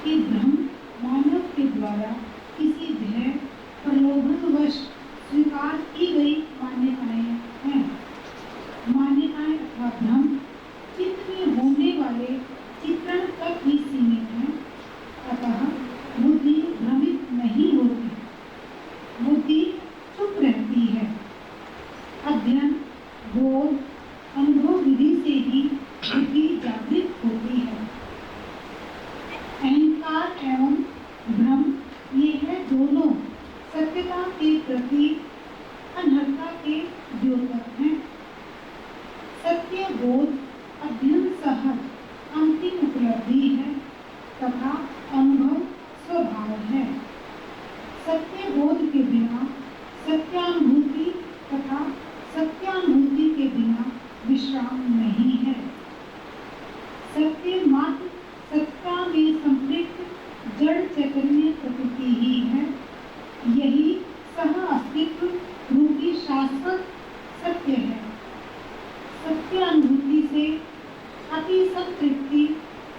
कि भ्रम मानव के द्वारा किसी भय प्रलोभनवश स्वीकार की गई मान्यताएं हैं। मान्यताएं अथवा भ्रम चित्त में होने वाले चित्रण तक ही सीमित हैं। अतः बुद्धि भ्रमित नहीं होती, बुद्धि चुप रहती है। अध्ययन, बोध, अनुभव विधि से ही बुद्धि जागृत होती है। अहंकार एवं भ्रम ये है दोनों सत्यता के प्रति अनहरता के द्योतक हैं। सत्य बोध अध्ययन सहज अंतिम उपलब्धि है तथा अनुभव स्वभाव है। सत्य बोध के बिना सत्यानुभूति तथा सत्यानुभूति के बिना विश्राम नहीं है। सत्य मात्र सत्ता में संपृक्त जड़ चैतन्य प्रकृति ही है। यही सह अस्तित्व रूपी शाश्वत सत्य है। सत्य अनुभूति से अति संतृप्ति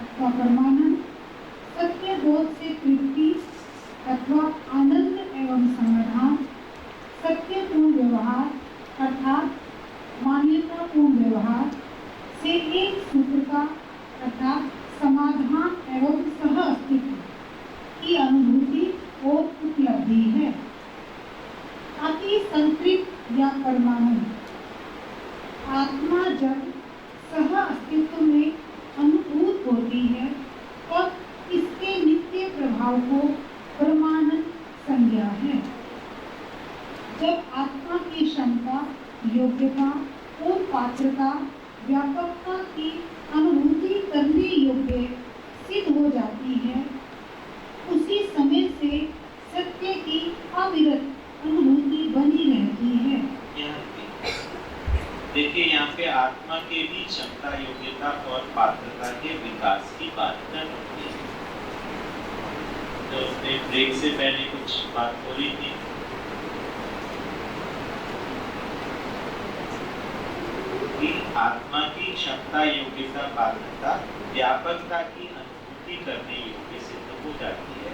अथवा परमानंद, सत्य बोध से तृप्ति अथवा आनंद एवं समाधान, सत्यपूर्ण व्यवहार अर्थात मान्यतापूर्ण व्यवहार से एक सूत्र का अर्थात समाधान एवं सह अस्तित्व की अनुभूति और उपलब्धि है। अति संतृप्त या परमानंद आत्मा जब सह अस्तित्व में अनुभूत होती है तब इसके नित्य प्रभाव को परमानंद संज्ञा है। जब आत्मा की क्षमता, योग्यता और पात्रता व्यापकता की अनुभूति करने योग्य सिद्ध हो जाती है, उसी समय से सत्य की अविरत अनुभूति बनी रहती है। देखिए यहाँ पे आत्मा के भी क्षमता, योग्यता और पात्रता के विकास की बात कर रही है। तो उसने ब्रेक से पहले कुछ बात बोली थी। कि आत्मा की क्षमता, योग्यता, पात्रता व्यापकता की अनुभूति करने योग्य सिद्ध हो जाती है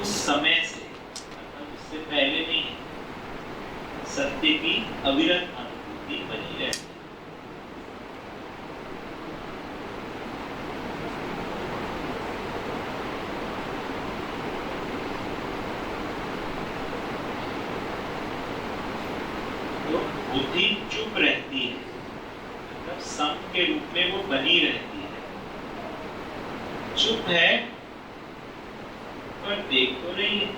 उस समय से, मतलब उससे पहले नहीं। सत्य की अविरत अनुभूति बनी रहती है। तो बुद्धि चुप रहती है, मतलब सम के के रूप में वो बनी रहती है। चुप है पर देख तो रही है,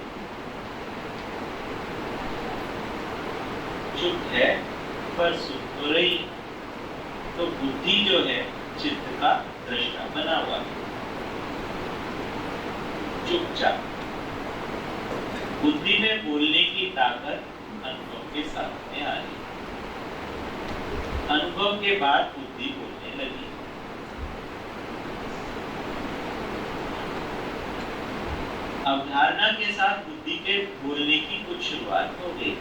चुप है पर सुन तो रही है। तो बुद्धि जो है चित्त का दृष्टा बना हुआ है, चुपचाप। बुद्धि में बोलने की ताकत अनुभव के साथ में आ रही, अनुभव के बाद बुद्धि बोलने लगी। अवधारणा के साथ बुद्धि के बोलने की कुछ शुरुआत हो गई,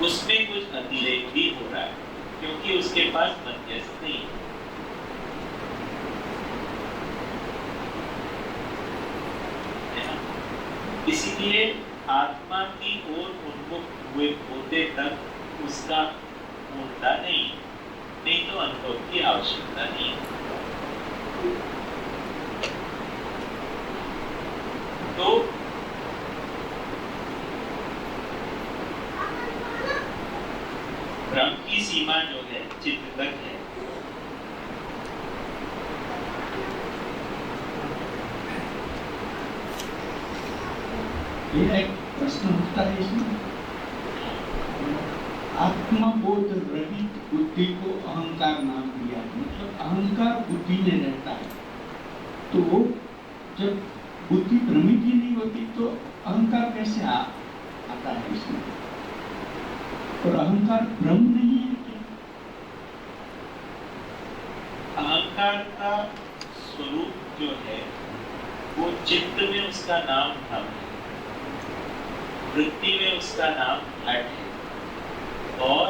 उसमें कुछ अतिरेक भी हो रहा है क्योंकि उसके पास मध्यस्थ नहीं है। इसीलिए आत्मा की ओर उन्मुख हुए होते तक उसका पूर्णता नहीं तो अनुभव की आवश्यकता नहीं है। तो भ्रम की सीमा जो है चित्त तक है। यह एक प्रश्न उठता है इसमें, आत्मबोध रहित बुद्धि को अहंकार नाम दिया, मतलब अहंकार बुद्धि में रहता है। तो जब बुद्धि भ्रमित ही नहीं होती तो अहंकार कैसे आता है इसमें? और अहंकार भ्रम नहीं है क्या? अहंकार का स्वरूप जो है वो चित्त में उसका नाम भ्रम है, वृत्ति में उसका नाम घट है और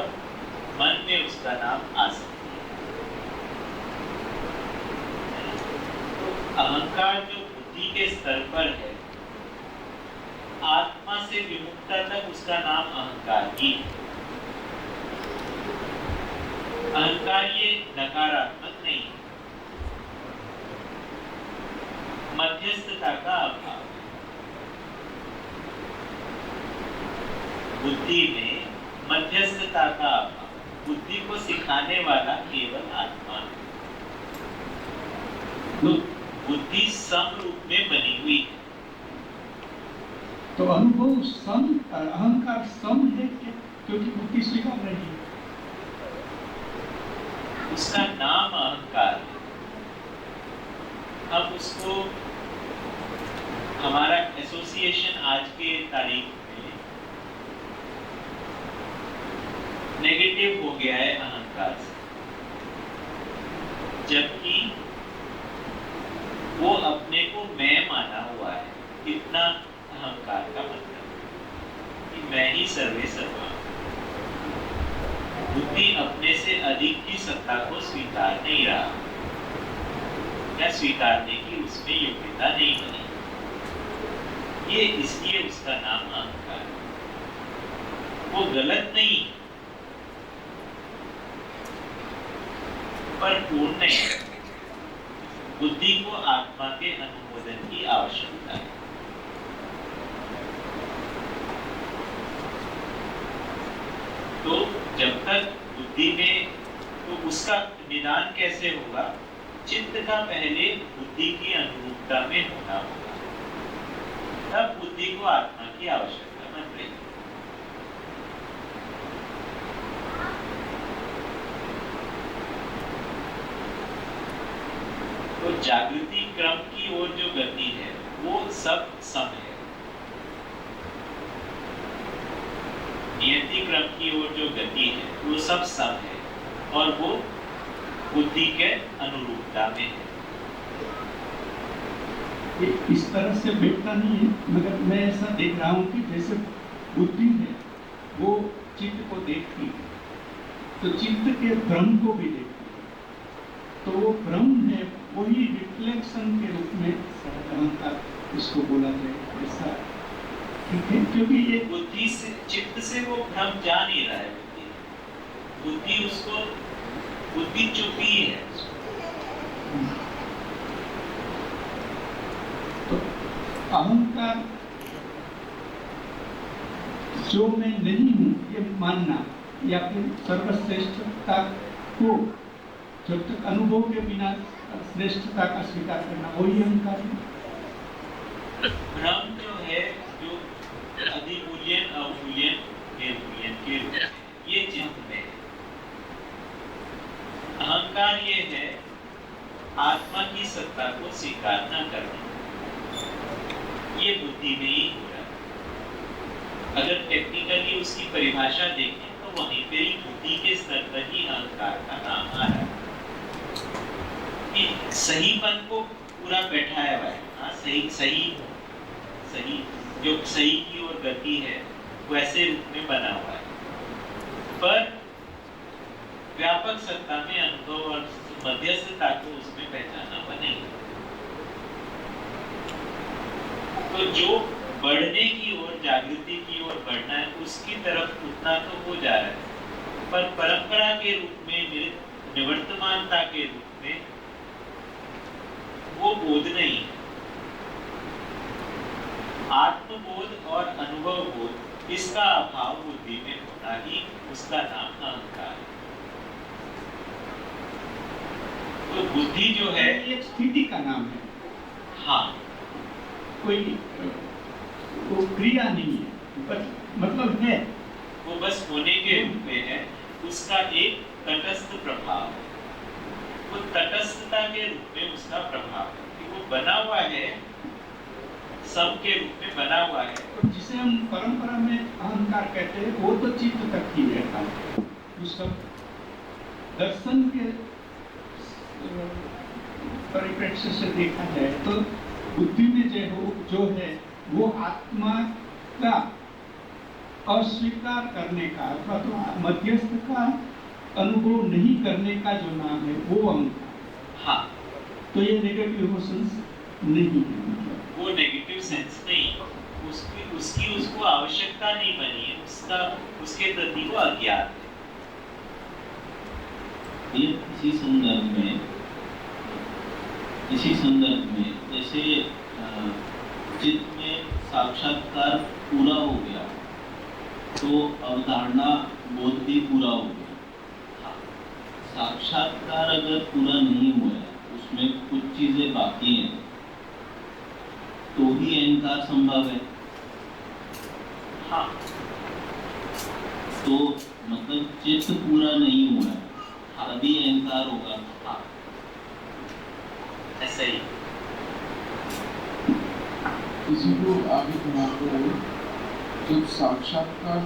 मन में उसका नाम आसक्ति है। तो अहंकार जो बुद्धि के स्तर पर है, आत्मा से विमुक्ता तक उसका नाम अहंकार ही है। अहंकार ये नकारात्मक नहीं, मध्यस्थता का अभाव। बुद्धि में मध्यस्थता का अभाव, बुद्धि को सिखाने वाला केवल आत्मा है। तो बुद्धि सम रूप में बनी हुई है। तो अनुभव सम, अहंकार सम है क्या? क्योंकि बुद्धि स्वीकार रही है। उसका नाम अहंकार है। हम उसको, हमारा एसोसिएशन आज के तारीख में नेगेटिव हो गया है अहंकार से, जबकि वो अपने को मैं माना हुआ है। इतना अहंकार का मतलब कि मैं ही सर्वे सर्वा। बुद्धि अपने से अधिक की सत्ता को स्वीकार नहीं रहा, या स्वीकारने की उसमें योग्यता नहीं बनी। ये इसलिए उसका नाम अहंकार है। वो गलत नहीं पर पूर्ण नहीं। बुद्धि को आत्मा के अनुमोदन की आवश्यकता है। तो जब तक बुद्धि में, तो उसका निदान कैसे होगा? चित्त का पहले बुद्धि की अनुरूपता में होना होगा, तब बुद्धि को आत्मा की आवश्यकता बन रही है। तो जागृति क्रम की ओर जो गति है वो सब सम है। नियति क्रम की ओर जो गति है वो सब सम है और वो बुद्धि के अनुरूपता में है। इस तरह से बैठता नहीं है, मगर मैं ऐसा देख रहा हूँ कि जैसे बुद्धि है वो चित्त को देखती है, तो चित्त के भ्रम को भी देखती है। तो वो भ्रम है, वही रिफ्लेक्शन के रूप में अहंकार इसको बोला जाए। ऐसा ठीक है, क्योंकि ये बुद्धि से, चित्त से वो भ्रम जा नहीं रहा है। बुद्धि उसको, बुद्धि चुपी है। तो अहंकार जो मैं नहीं हूँ ये मानना, या फिर सर्वश्रेष्ठता को जब तक अनुभव के बिना श्रेष्ठता का स्वीकार करना वही अहंकार है। भ्रम जो है, जो अधिमूल्यन अवमूल्यन निर्मूल्यन के रूप में, ये चित्त में है। अहंकार ये है आत्मा की सत्ता को स्वीकार न करना, ये बुद्धि में ही हो रहा है। अगर टेक्निकली उसकी परिभाषा देखें तो वहीं पे ही बुद्धि के स्तर पर ही अहंकार का नाम आ रहा है। सहीपन को पूरा बैठाया हुआ है। हाँ, सही जो सही की ओर गति है वैसे रूप में बना हुआ है, पर व्यापक सत्ता में अनुभव और मध्यस्थता को उसमें पहचाना हुआ नहीं। तो जो बढ़ने की ओर, जागृति की ओर बढ़ना है, उसकी तरफ उतना तो हो जा रहा है, पर परंपरा के रूप में, निवर्तमानता के रूप में वो बोध नहीं है। आत्मबोध और अनुभव बोध, इसका अभाव बुद्धि में होना ही उसका नाम अहंकार है। तो बुद्धि जो है एक स्थिति का नाम है। हाँ, कोई वो क्रिया नहीं है, बस मतलब है, वो बस होने के रूप में है। उसका एक तटस्थ प्रभाव है, वो तटस्थता के रूप में उसका प्रभाव है कि वो बना हुआ है, सब के रूप में बना हुआ है। और जिसे हम परंपरा में अहंकार कहते हैं वो तो चित्त तक ही रहता है। उसका दर्शन के परिप्रेक्ष्य से देखा जाए तो बुद्धि में जो है वो आत्मा का अस्वीकार करने का अथवा तो मध्यस्थ का अनुभव नहीं करने का जो नाम है वो अहंकार। हाँ, तो ये नेगेटिव इमोशंस नहीं है, मतलब वो नेगेटिव सेंस नहीं, उसको आवश्यकता नहीं बनी है, उसके प्रति वो अज्ञात है। ये इसी संदर्भ में जैसे चित्त में साक्षात्कार पूरा हो गया तो अवधारणा बोध भी पूरा हो गया। साक्षात्कार अगर पूरा नहीं हुआ है, उसमें कुछ चीजें बाकी हैं, तो ही अहंकार संभव है। हाँ, तो मतलब चित्त पूरा नहीं हुआ है, तभी अहंकार होगा। हाँ, ऐसा ही। इसी को आगे बढ़ाते हुए जब साक्षात्कार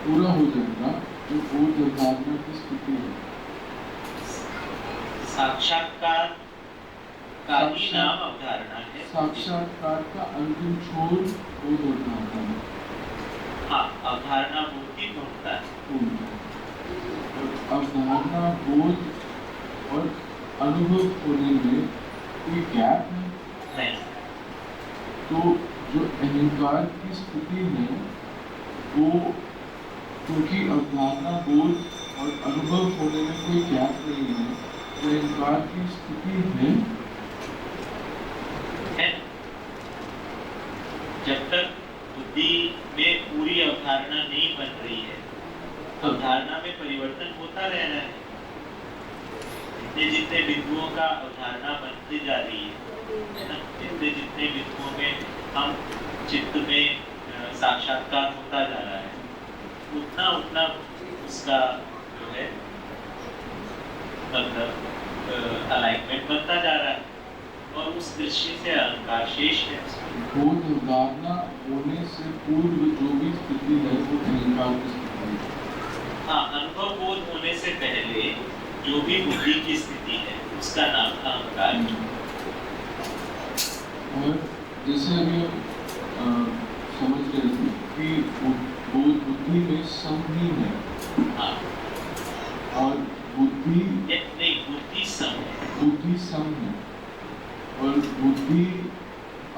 पूरा हो जाएगा तो बोध अवधारणा की स्थिति है। साक्षात्कार का ही नाम अवधारणा है। साक्षात्कार का अंतिम छोर बोध अवधारणा है। हाँ, अवधारणा बोध ही पहुंचता है। अवधारणा बोध और अनुभव होने में कोई गैप नहीं। तो जो अहंकार की स्थिति है वो, क्योंकि अवधारणा बोध और अनुभव होने में कोई गैप नहीं है, तो अहंकार की स्थिति है। जब तक बुद्धि में पूरी अवधारणा नहीं बन रही है, अवधारणा में परिवर्तन होता रहना है। जितने बिंदुओं का अवधारणा बनती जा रही है ना, जितने बिंदुओं में हम चित्त में साक्षात्कार होता जा रहा है, उतना उसका जो है मतलब अलाइनमेंट बनता जा रहा है, और उस दृष्टि से अहंकार शेष है। बोध अवधारणा होने से पूर्व जो भी स्थिति है वो अहंकार की स्थिति है। हाँ, अनुभव बोध होने से पहले जो भी बुद्धि की स्थिति है उसका नाम अहंकार है। और जैसे अभी समझ रहे थे कि बोध बुद्धि में सम ही है। हाँ, और बुद्धि नहीं, बुद्धि सम है। बुद्धि सम है और बुद्धि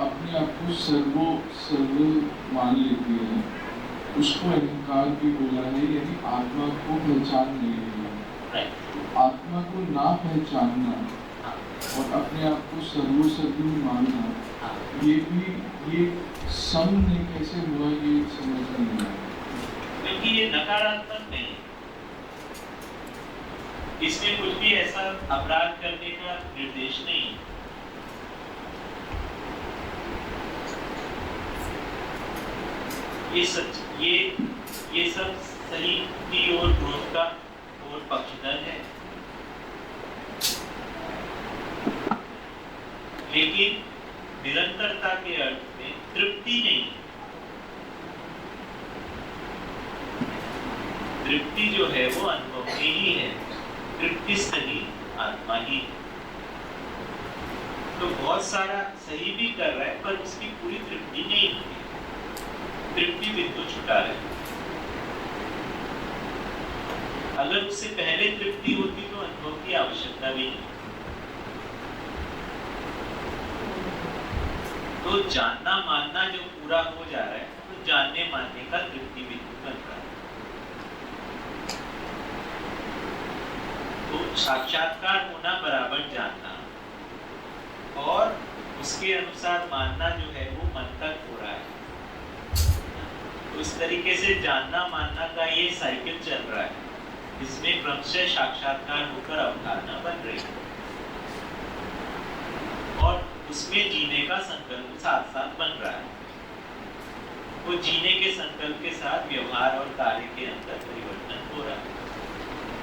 अपने आप को सर्व मान लेती है। उसको अहंकार भी बोला है, यानी आत्मा को पहचान नहीं है। आत्मा को ना पहचानना और अपने आप को सर्वोसर्वी मानना, ये सम ने कैसे हुआ, ये समझ नहीं आया। क्योंकि ये नकारात्मक नहीं, इसमें कुछ भी ऐसा अपराध करने का निर्देश नहीं है। ये सब सही की ओर ग्रोथ का और पक्षधर है, लेकिन निरंतरता के अर्थ में तृप्ति नहीं। तृप्ति जो है वो अनुभव में ही है, तृप्ति सही आत्मा ही। तो बहुत सारा सही भी कर रहा है पर उसकी पूरी तृप्ति नहीं होती, तृप्ति बिंदु छुटा है। अगर उससे पहले तृप्ति होती तो अनुभव की आवश्यकता भी नहीं। तो जानना मानना जो पूरा हो जा रहा है तो जानने मानने का तृप्ति बिंदु बन रहा है। तो साक्षात्कार होना बराबर जानना और उसके अनुसार मानना जो है वो मन तक हो रहा है। तो इस तरीके से जानना मानना का ये साइकिल चल रहा है, इसमें क्रमशः साक्षात्कार होकर अवधारणा बन रही है और उसमें जीने का संकल्प साथ साथ बन रहा है। वो जीने के संकल्प के साथ व्यवहार और कार्य के अंदर परिवर्तन हो रहा है।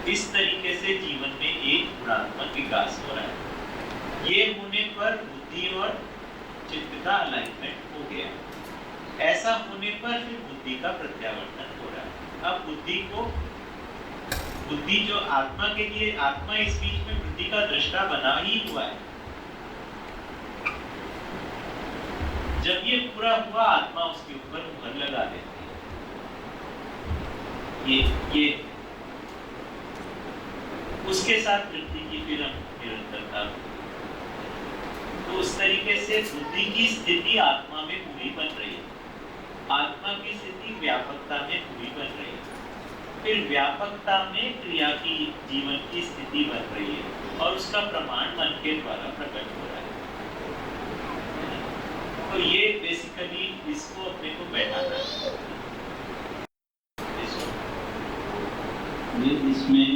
इस तरीके से जीवन में एक गुणात्मक विकास हो रहा है। ये होने पर बुद्धि और चित्त का अलाइनमेंट हो गया। ऐसा होने पर फिर बुद्धि का प्रत्यावर्तन हो रहा है। अब बुद्धि जो आत्मा के लिए, आत्मा इस बीच में बुद्धि का दृष्टा बना ही हुआ है। जब ये पूरा हुआ आत्मा उसके ऊपर मुहर लगा देती है। ये उसके साथ वृत्ति की फिर निरंतरता। तो उस तरीके से बुद्धि की स्थिति आत्मा में पूरी बन रही है, आत्मा की स्थिति व्यापकता में पूरी बन रही है, फिर व्यापकता में क्रिया की जीवन की स्थिति बन रही है और उसका प्रमाण मन के द्वारा प्रकट हो रहा है। तो ये बेसिकली इसको अपने को बैठाना है। इसमें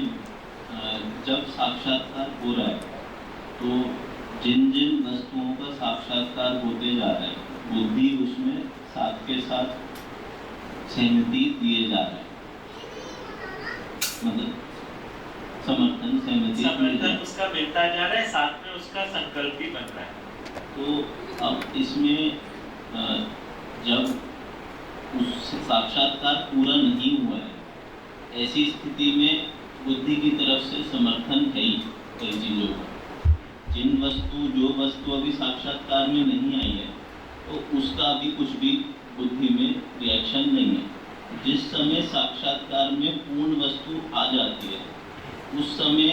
जब साक्षात्कार हो रहा है तो जिन जिन वस्तुओं का साक्षात्कार होते जा रहा है बुद्धि उसमें साथ के साथ सहमति दिए जा रहा है, मतलब समर्थन उसका मिलता जा रहा है, साथ में उसका संकल्प भी बन रहा है। तो अब इसमें जब उस साक्षात्कार पूरा नहीं हुआ है, ऐसी स्थिति में बुद्धि की तरफ से समर्थन है ही कई चीज़ों का। जो वस्तु अभी साक्षात्कार में नहीं आई है तो उसका भी कुछ भी बुद्धि में रिएक्शन नहीं है। जिस समय साक्षात्कार में पूर्ण वस्तु आ जाती है उस समय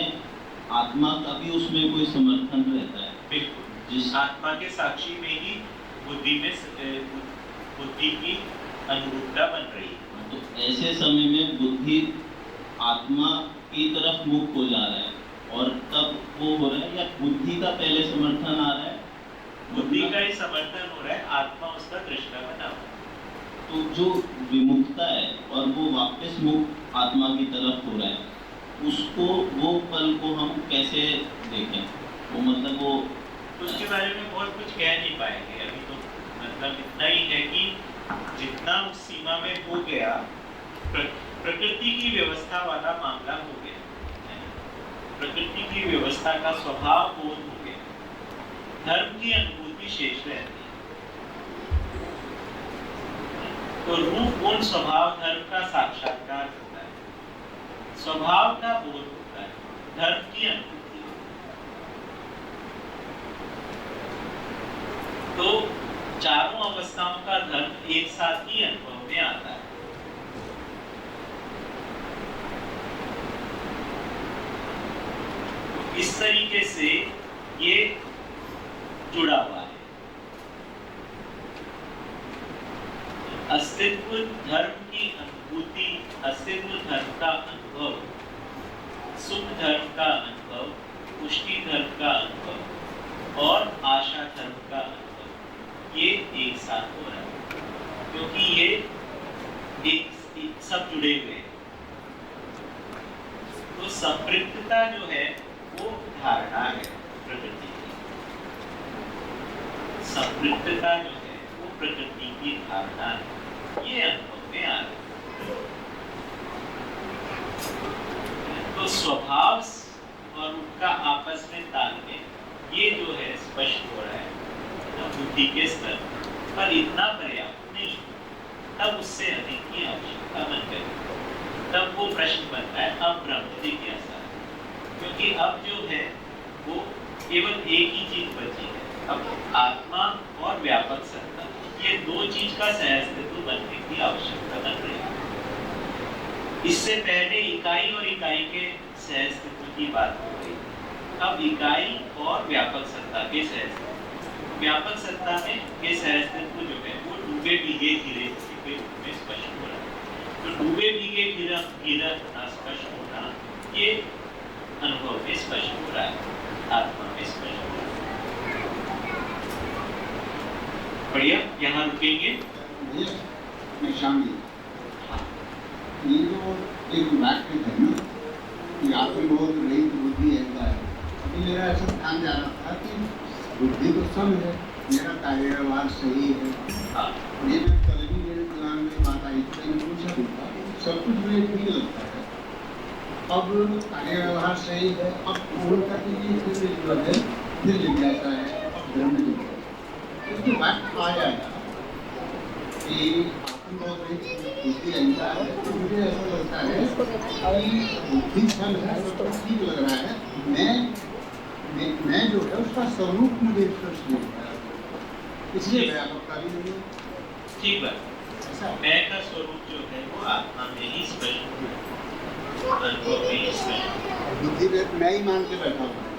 आत्मा का भी उसमें कोई समर्थन रहता है। बिल्कुल, जिस आत्मा के साक्षी में ही बुद्धि की अनुरूपता बन रही है। तो ऐसे समय में बुद्धि आत्मा की तरफ मुख हो जा रहा है और तब वो हो रहा है या बुद्धि का पहले समर्थन आ रहा है? बुद्धि का ही समर्थन हो रहा है, आत्मा उसका दृष्टा बना हुआ है। तो जो विमुखता है और वो वापस मुख आत्मा की तरफ हो रहा है, उसको वो पल को हम कैसे देखें? वो मतलब वो उसके बारे में बहुत कुछ कह नहीं पाएंगे अभी। तो मतलब इतना ही है कि जितना उस सीमा में हो गया, प्रकृति की व्यवस्था वाला मामला हो गया, प्रकृति की व्यवस्था का स्वभाव बोध हो गया, धर्म की अनुभूति शेष रहती है। तो रूप गुण स्वभाव धर्म का साक्षात्कार होता है, स्वभाव का बोध होता है, धर्म की अनुभूति। तो चारों अवस्थाओं का धर्म एक साथ ही अनुभव में आता है। इस तरीके से ये जुड़ा हुआ है। अस्तित्व धर्म की अनुभूति, अस्तित्व धर्म का अनुभव, सुख धर्म का अनुभव, पुष्टि धर्म का अनुभव और आशा धर्म का अनुभव, ये एक साथ हो रहा है क्योंकि ये एक सब जुड़े हुए हैं। तो संपृक्तता जो है वो धारणा है प्रकृति की। संपृक्तता जो है वो प्रकृति की धारणा है, ये अनुभव में आ रहा है। तो स्वभाव और उनका आपस में तालमेल ये जो है स्पष्ट हो रहा है बुद्धि के स्तर पर, इतना पर्याप्त नहीं, तब उससे अधिक की आवश्यकता बन गई। तब वो प्रश्न बनता है अब ब्रह्म जिज्ञासा, क्योंकि अब जो है वो केवल एक ही चीज बची है, अब आत्मा और व्यापक सत्ता, ये दो चीज का सहअस्तित्व बनने की आवश्यकता बन रही है। इससे पहले इकाई और इकाई के सहअस्तित्व की बात हो रही, अब इकाई और व्यापक सत्ता के सहअस्तित्व, व्यापक सत्ता में ये सहअस्तित्व जो है वो डूबे भीगे घिरे के रूप में स्पष्ट हो रहा है। तो डूबे भीगे घिरा होना, स्पष्ट होना, ये अनुभव में स्पष्ट हो रहा है, आत्मा में स्पष्ट हो रहा है। बढ़िया, यहाँ रुकेंगे। मैं शामिल, ये जो एक वाक्य है ना कि आत्मबोध रहित बुद्धि ऐसा है, अभी मेरा ऐसा ध्यान जा रहा था कि बुद्धि तो सम है, मेरा कार्यव्यवहार सही है। ये मैं कल भी मेरे दिमाग में बात आई थी, मैंने पूछा भी था, सब कुछ मुझे ठीक लगता है, अब कार्यव्यवहार सही है, अब पूर्ण का फिर जो है फिर जिज्ञासा है, अब ब्रह्म जिज्ञासा, उसकी बात आ जाएगा कि आत्मबोध रहित बुद्धि ऐसा है, तो मुझे ऐसा लगता है कि बुद्धि सम है, सब कुछ ठीक लग रहा है, मैं जो है उसका स्वरूप मुझे स्पष्ट नहीं होता है, इसलिए व्यापकता भी नहीं है। ठीक बात, मैं का स्वरूप जो है वो आत्मा में ही स्पष्ट है, अनुभव में ही स्पष्ट है। बुद्धि में मैं ही मान के बैठा हूँ।